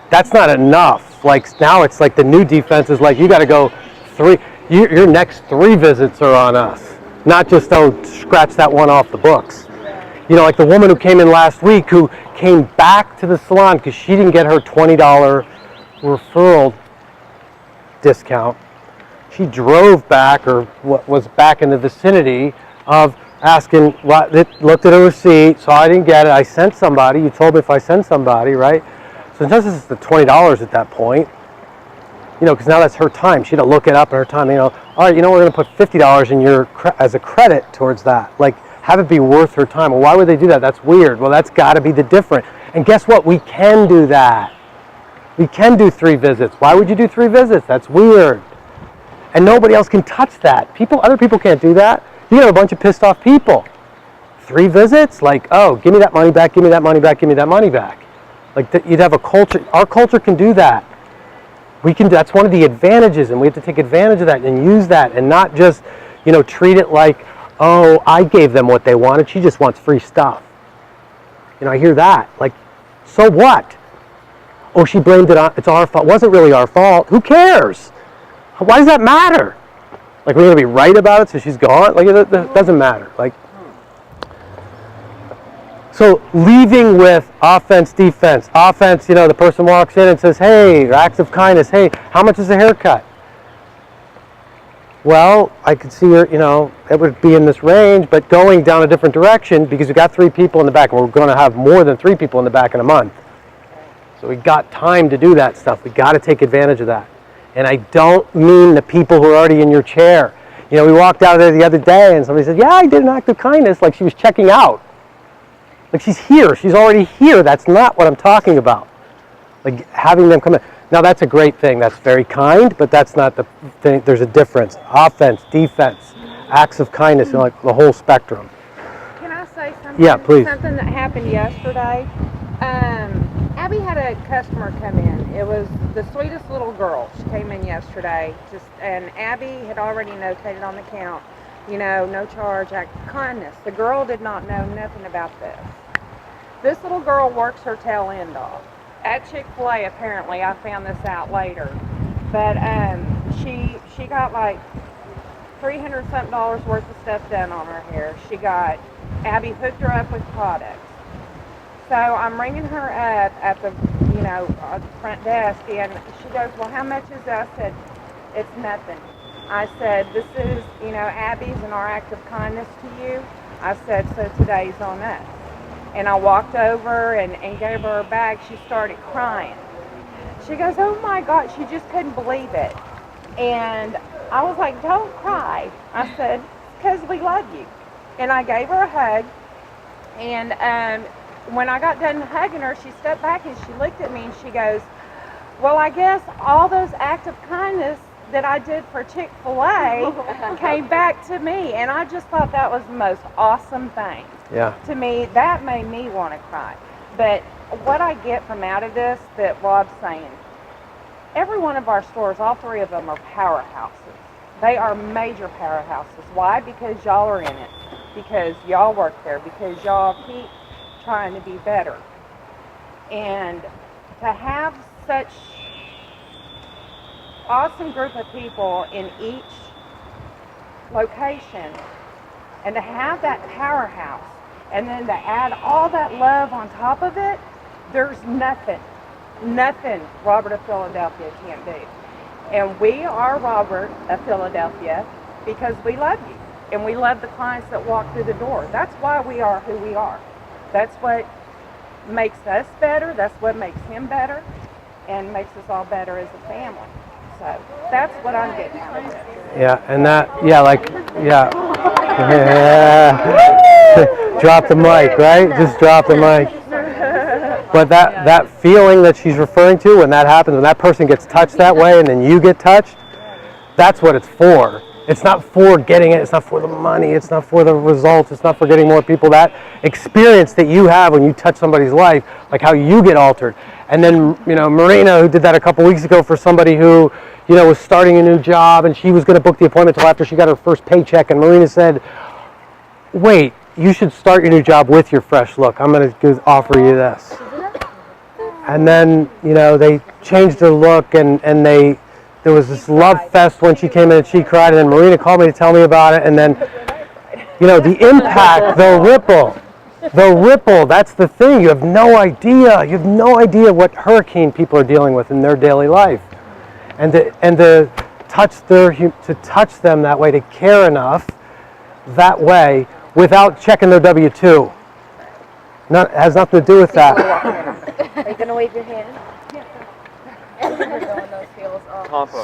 that's not enough. Like now it's like the new defense is like you got to go 3. Your next 3 visits are on us, not just scratch that one off the books. You know, like the woman who came in last week who came back to the salon because she didn't get her $20 referral discount. She drove back, or was back in the vicinity of asking, looked at her receipt, so I didn't get it. I sent somebody. You told me if I send somebody, right? So since it's the $20 at that point, you know, because now that's her time. She had to look it up in her time. You know, all right, you know, we're going to put $50 in your as a credit towards that. Like, have it be worth her time. Well, why would they do that? That's weird. Well, that's got to be the difference. And guess what? We can do that. We can do 3 visits. Why would you do 3 visits? That's weird. And nobody else can touch that. Other people can't do that. You have a bunch of pissed off people. 3 visits? Like, oh, give me that money back, give me that money back, give me that money back. Like, you'd have a culture. Our culture can do that. That's one of the advantages, and we have to take advantage of that and use that and not just, treat it like, oh, I gave them what they wanted. She just wants free stuff. I hear that. Like, so what? Oh, she blamed it on, it's our fault. It wasn't really our fault. Who cares? Why does that matter? Like, we're going to be right about it so she's gone? Like, it doesn't matter. Like, so leaving with offense, defense. Offense, the person walks in and says, hey, acts of kindness. Hey, how much is the haircut? Well, I could see her, it would be in this range, but going down a different direction because we got 3 people in the back, and we're going to have more than 3 people in the back in a month. So we got time to do that stuff. We got to take advantage of that. And I don't mean the people who are already in your chair. We walked out there the other day and somebody said, yeah, I did an act of kindness, like she was checking out. Like, she's here. She's already here. That's not what I'm talking about. Like, having them come in. Now, that's a great thing. That's very kind, but that's not the thing. There's a difference. Offense, defense, acts of kindness, like the whole spectrum. Can I say something? Yeah, please. Something that happened yesterday. Abby had a customer come in. It was the sweetest little girl. She came in yesterday, and Abby had already notated on the count, no charge, act of kindness. The girl did not know nothing about this. This little girl works her tail end off. At Chick-fil-A, apparently, I found this out later, but she got like $300-something worth of stuff done on her hair. Abby hooked her up with products. So I'm ringing her up at the, front desk, and she goes, well, how much is that? I said, it's nothing. I said, this is, Abby's and our act of kindness to you. I said, so today's on us. And I walked over and gave her her bag. She started crying. She goes, oh my God, she just couldn't believe it. And I was like, don't cry. I said, because we love you. And I gave her a hug. And when I got done hugging her, she stepped back and she looked at me and she goes, well, I guess all those acts of kindness that I did for Chick-fil-A came back to me. And I just thought that was the most awesome thing. Yeah. To me, that made me want to cry. But what I get from out of this, that Rob's saying, every one of our stores, all 3 of them are powerhouses. They are major powerhouses. Why? Because y'all are in it. Because y'all work there. Because y'all keep trying to be better. And to have such awesome group of people in each location, and to have that powerhouse, and then to add all that love on top of it, there's nothing Robert of Philadelphia can't do. And we are Robert of Philadelphia because we love you, and we love the clients that walk through the door. That's why we are who we are. That's what makes us better, that's what makes him better, and makes us all better as a family. So that's what I'm getting out of this. Yeah, and drop the mic, right? Just drop the mic. But that feeling that she's referring to, when that happens, when that person gets touched that way and then you get touched, that's what it's for. It's not for getting it, it's not for the money, it's not for the results, it's not for getting more people. That experience that you have when you touch somebody's life, like how you get altered. And then, Marina, who did that a couple weeks ago for somebody who, was starting a new job, and she was going to book the appointment until after she got her first paycheck, and Marina said, wait, you should start your new job with your fresh look. I'm going to offer you this. And then, they changed her look, and there was this love fest when she came in and she cried, and then Marina called me to tell me about it, and then, the impact, the ripple, that's the thing. You have no idea what hurricane people are dealing with in their daily life. And to touch them that way, to care enough that way without checking their W-2. It has nothing to do with that. Are you going to wave your hand?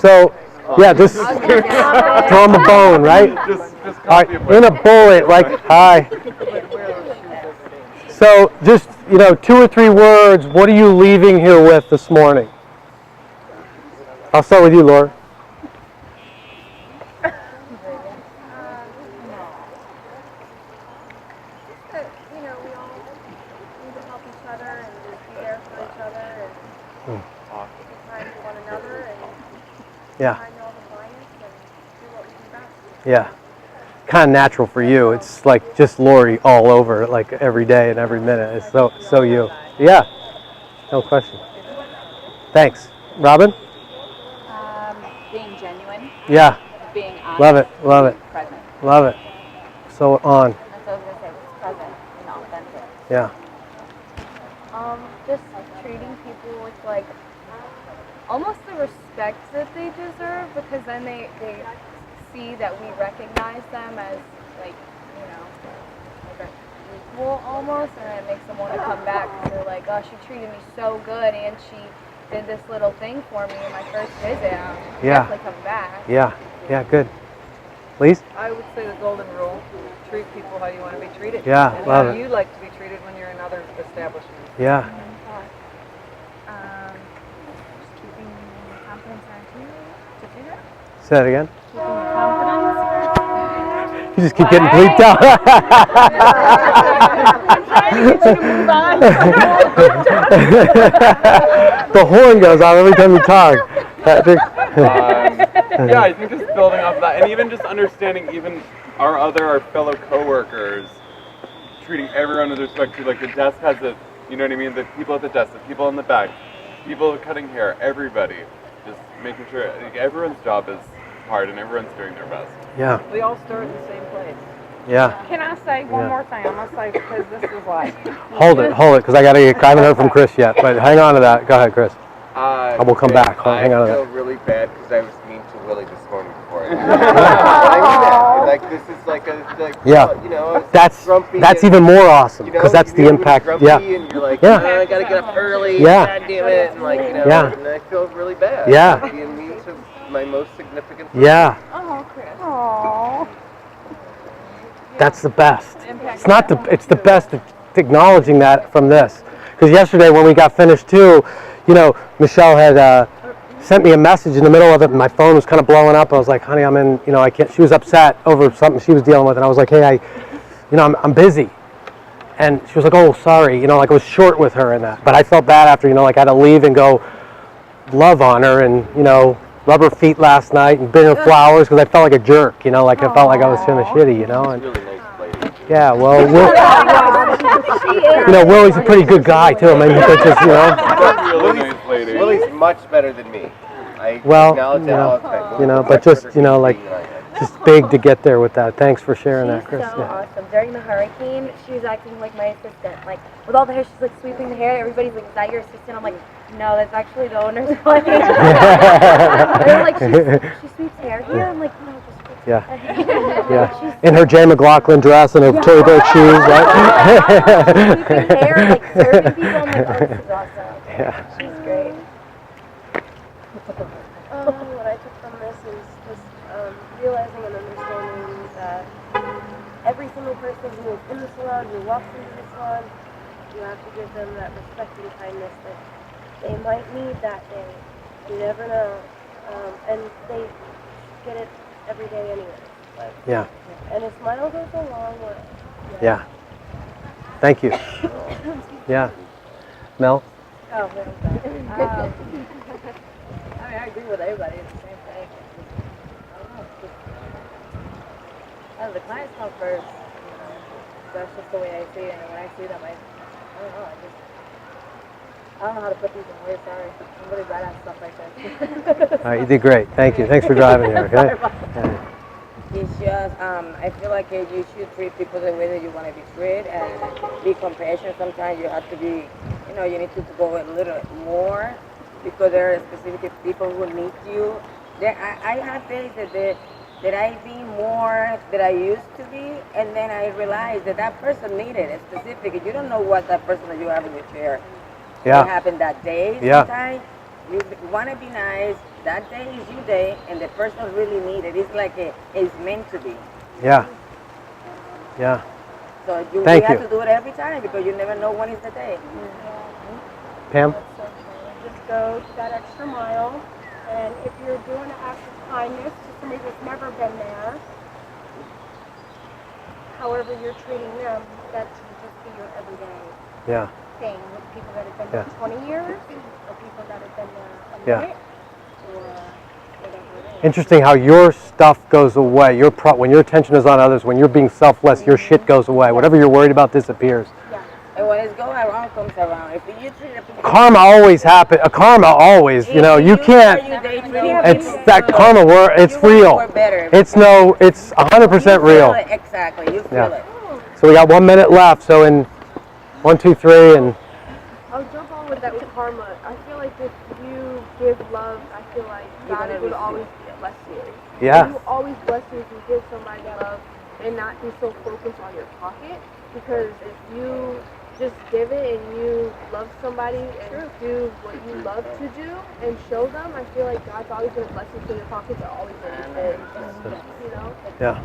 So, yeah, just throw them a bone, right? All right, in a bullet, like, hi. So, just you know, 2 or 3 words, what are you leaving here with this morning? I'll start with you, Laura. You know, we all need to help each other and just be there for each other and be kind to one another and Yeah. kind to all the clients and do what we do best. Yeah. Kind of natural for you. It's like just Lori all over, like every day and every minute. It's so you. Yeah. No question. Thanks. Robin? Being genuine. Yeah. Being honest. Love it. Love it. Present. Love it. So on. That's what I was going to say. It's present and authentic. Yeah. Just treating people with like almost the respect that they deserve, because then they see that we recognize them as like, you know, like equal almost, and it makes them want to come back because they're like, oh, she treated me so good and she did this little thing for me in my first visit. I'm definitely coming back. Yeah. Yeah, good. Lise? I would say the golden rule: treat people how you want to be treated. Yeah, and love how it. you like to be treated when you're in other establishments. Yeah. Just keeping confidence in our team to do that. Say that again. Keeping the confidence. You just keep getting bleeped out. I'm trying to get you to move on. The horn goes off every time you talk. Patrick. Yeah, I think just building off of that, and even just understanding even our fellow coworkers, treating everyone with respect to, like, the desk has a, you know what I mean, the people at the desk, the people in the back, people cutting hair, everybody, just making sure, like, everyone's job is hard and everyone's doing their best. Yeah. We all start in the same place. Yeah. Can I say one more thing? I'm going to say, because this is like... Hold it, because I haven't heard from Chris yet, but hang on to that. Go ahead, Chris. I will come back. Hang on to I feel that. really bad because I was mean to Willie this morning before. I mean that. Like, this is like a, Yeah. you know, That's even more awesome, you know, because that's the impact. grumpy Yeah. And you're like, Yeah. I gotta get up early. Yeah. God damn it. And like, you know, Yeah. and I feel really bad. Yeah. Like, being mean to my most significant person. Yeah. Oh, Chris. Aww. That's the best. It's the best acknowledging that from this. Because yesterday when we got finished too, you know, Michelle had sent me a message in the middle of it and my phone was kind of blowing up. I was like, honey, I'm in, you know, I can't, she was upset over something she was dealing with, and I was like, hey, I'm busy. And she was like, oh, sorry, you know, like I was short with her in that. But I felt bad after, you know, like I had to leave and go love on her and, you know, rub her feet last night and bring her flowers because I felt like a jerk, you know, like I felt like I was kind of shitty, you know. And, yeah, well, you know, Willie's a pretty good guy too. I mean, he's just, you know. Willie's much better than me. I Well, acknowledge that all the time. you know, but just, you know, like, just big to get there with that. Thanks for sharing that, Chris. So awesome. During the hurricane, she was acting like my assistant. Like, with all the hair, she's like sweeping the hair. Everybody's like, is that your assistant? I'm like, no, that's actually the owner's wife. They're like, she sweeps hair here? I'm like, no, just Yeah. Yeah. In her Jay McLaughlin dress and her Tory Burch shoes, right? Sweeping hair, like serving people. I'm like, oh, this is awesome. Yeah. She's great. What I took from this is just realizing and understanding that every single person who is in the salon, who walks into the salon, you have to give them that respect and kindness that they might need that day. You never know. And they get it every day anyway. But, Yeah. And a smile goes a long way. Yeah. Thank you. Yeah. Mel? Oh, very good. I mean, I agree with everybody. It's the same thing. I don't know. The clients come first. You know, that's just the way I see it. And when I see them, I don't know. I don't know how to put these in words. Sorry. I'm really bad at stuff like that. All right, you did great. Thank you. Thanks for driving here. Okay. Yeah. It's just, I feel like you should treat people the way that you want to be treated and be compassionate. Sometimes you have to be, you know, you need to go a little more because there are specific people who need you. I have days that I be more than I used to be, and then I realize that person needed a specific. You don't know what that person that you have in your chair will happen that day. Sometimes you want to be nice. That day is your day, and the person really needs it. It's like it's meant to be. Yeah. Yeah. So we Thank have you. to do it every time because you never know when is the day. Pam? Just go that extra mile. And if you're doing an act of kindness to somebody that's never been there, however you're treating them, that should just be your everyday thing with people that have been there 20 years or people that have been there a minute or whatever it is. Interesting how your stuff goes away. When your attention is on others, when you're being selfless, your shit goes away. Whatever you're worried about disappears. And when it's going around, comes around. If you treat people, Karma always happens. Karma always, you know, you can't. It's that karma word. It's real. It's 100% real. Exactly, you feel it. So we got 1 minute left. So in 1, 2, 3, and. I'll jump on with that with karma. I feel like if you give love, I feel like God will always bless you. Yeah. He will always bless you if you give somebody love and not be so focused on your pocket. Because if you just give it and you love somebody and do what you love to do and show them, I feel like God's always going to bless you so your pockets are always going to be full. You know? Yeah.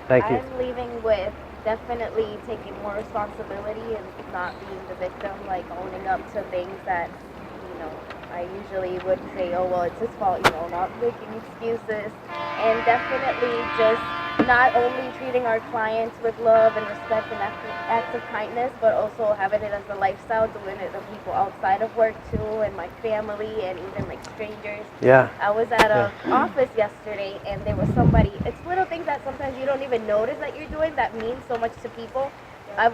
Thank you. I'm leaving with definitely taking more responsibility and not being the victim, like owning up to things that, you know, I usually would say, oh, well, it's his fault, you know, not making excuses. And definitely just not only treating our clients with love and respect and acts of kindness, but also having it as a lifestyle, doing it to people outside of work too, and my family, and even like strangers. Yeah. I was at an office yesterday, and there was somebody. It's little things that sometimes you don't even notice that you're doing that mean so much to people. I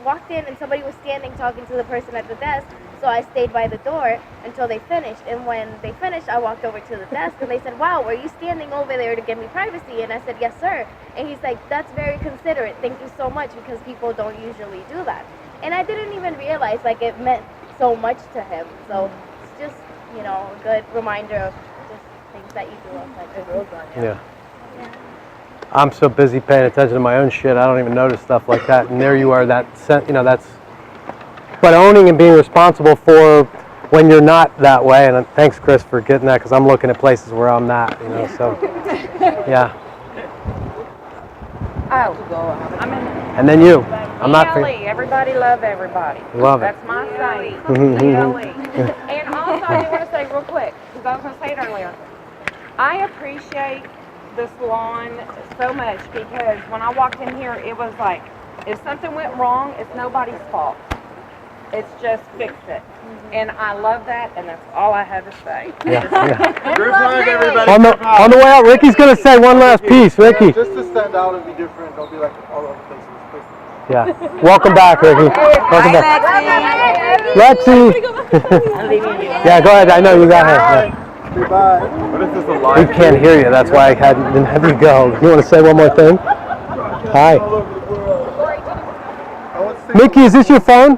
walked in, and somebody was standing talking to the person at the desk. So I stayed by the door until they finished. And when they finished, I walked over to the desk and they said, wow, were you standing over there to give me privacy? And I said, yes, sir. And he's like, that's very considerate. Thank you so much, because people don't usually do that. And I didn't even realize like it meant so much to him. So it's just, you know, a good reminder of just things that you do outside the world. Yeah. I'm so busy paying attention to my own shit, I don't even notice stuff like that. And there you are, that's. But owning and being responsible for when you're not that way, and thanks, Chris, for getting that, because I'm looking at places where I'm not, you know, so, yeah. Oh, I'm in. And then you. I'm not. Everybody love everybody. Love it. That's my saying. And also, I do want to say real quick, because I was going to say it earlier, I appreciate the salon so much, because when I walked in here, it was like, if something went wrong, it's nobody's fault. It's just fix it. And I love that, and that's all I have to say. Group hug, everybody. On the way out, Ricky's going to say one last piece. Ricky. Yeah, just to stand out and be different, don't be like all other places. Yeah. Welcome back, Ricky. Welcome back. Lexi. Yeah, go ahead. I know you got her. Yeah. Goodbye. What is this alive? We can't hear you. That's why I didn't have you go. You want to say one more thing? Hi. Mickey, is this your phone?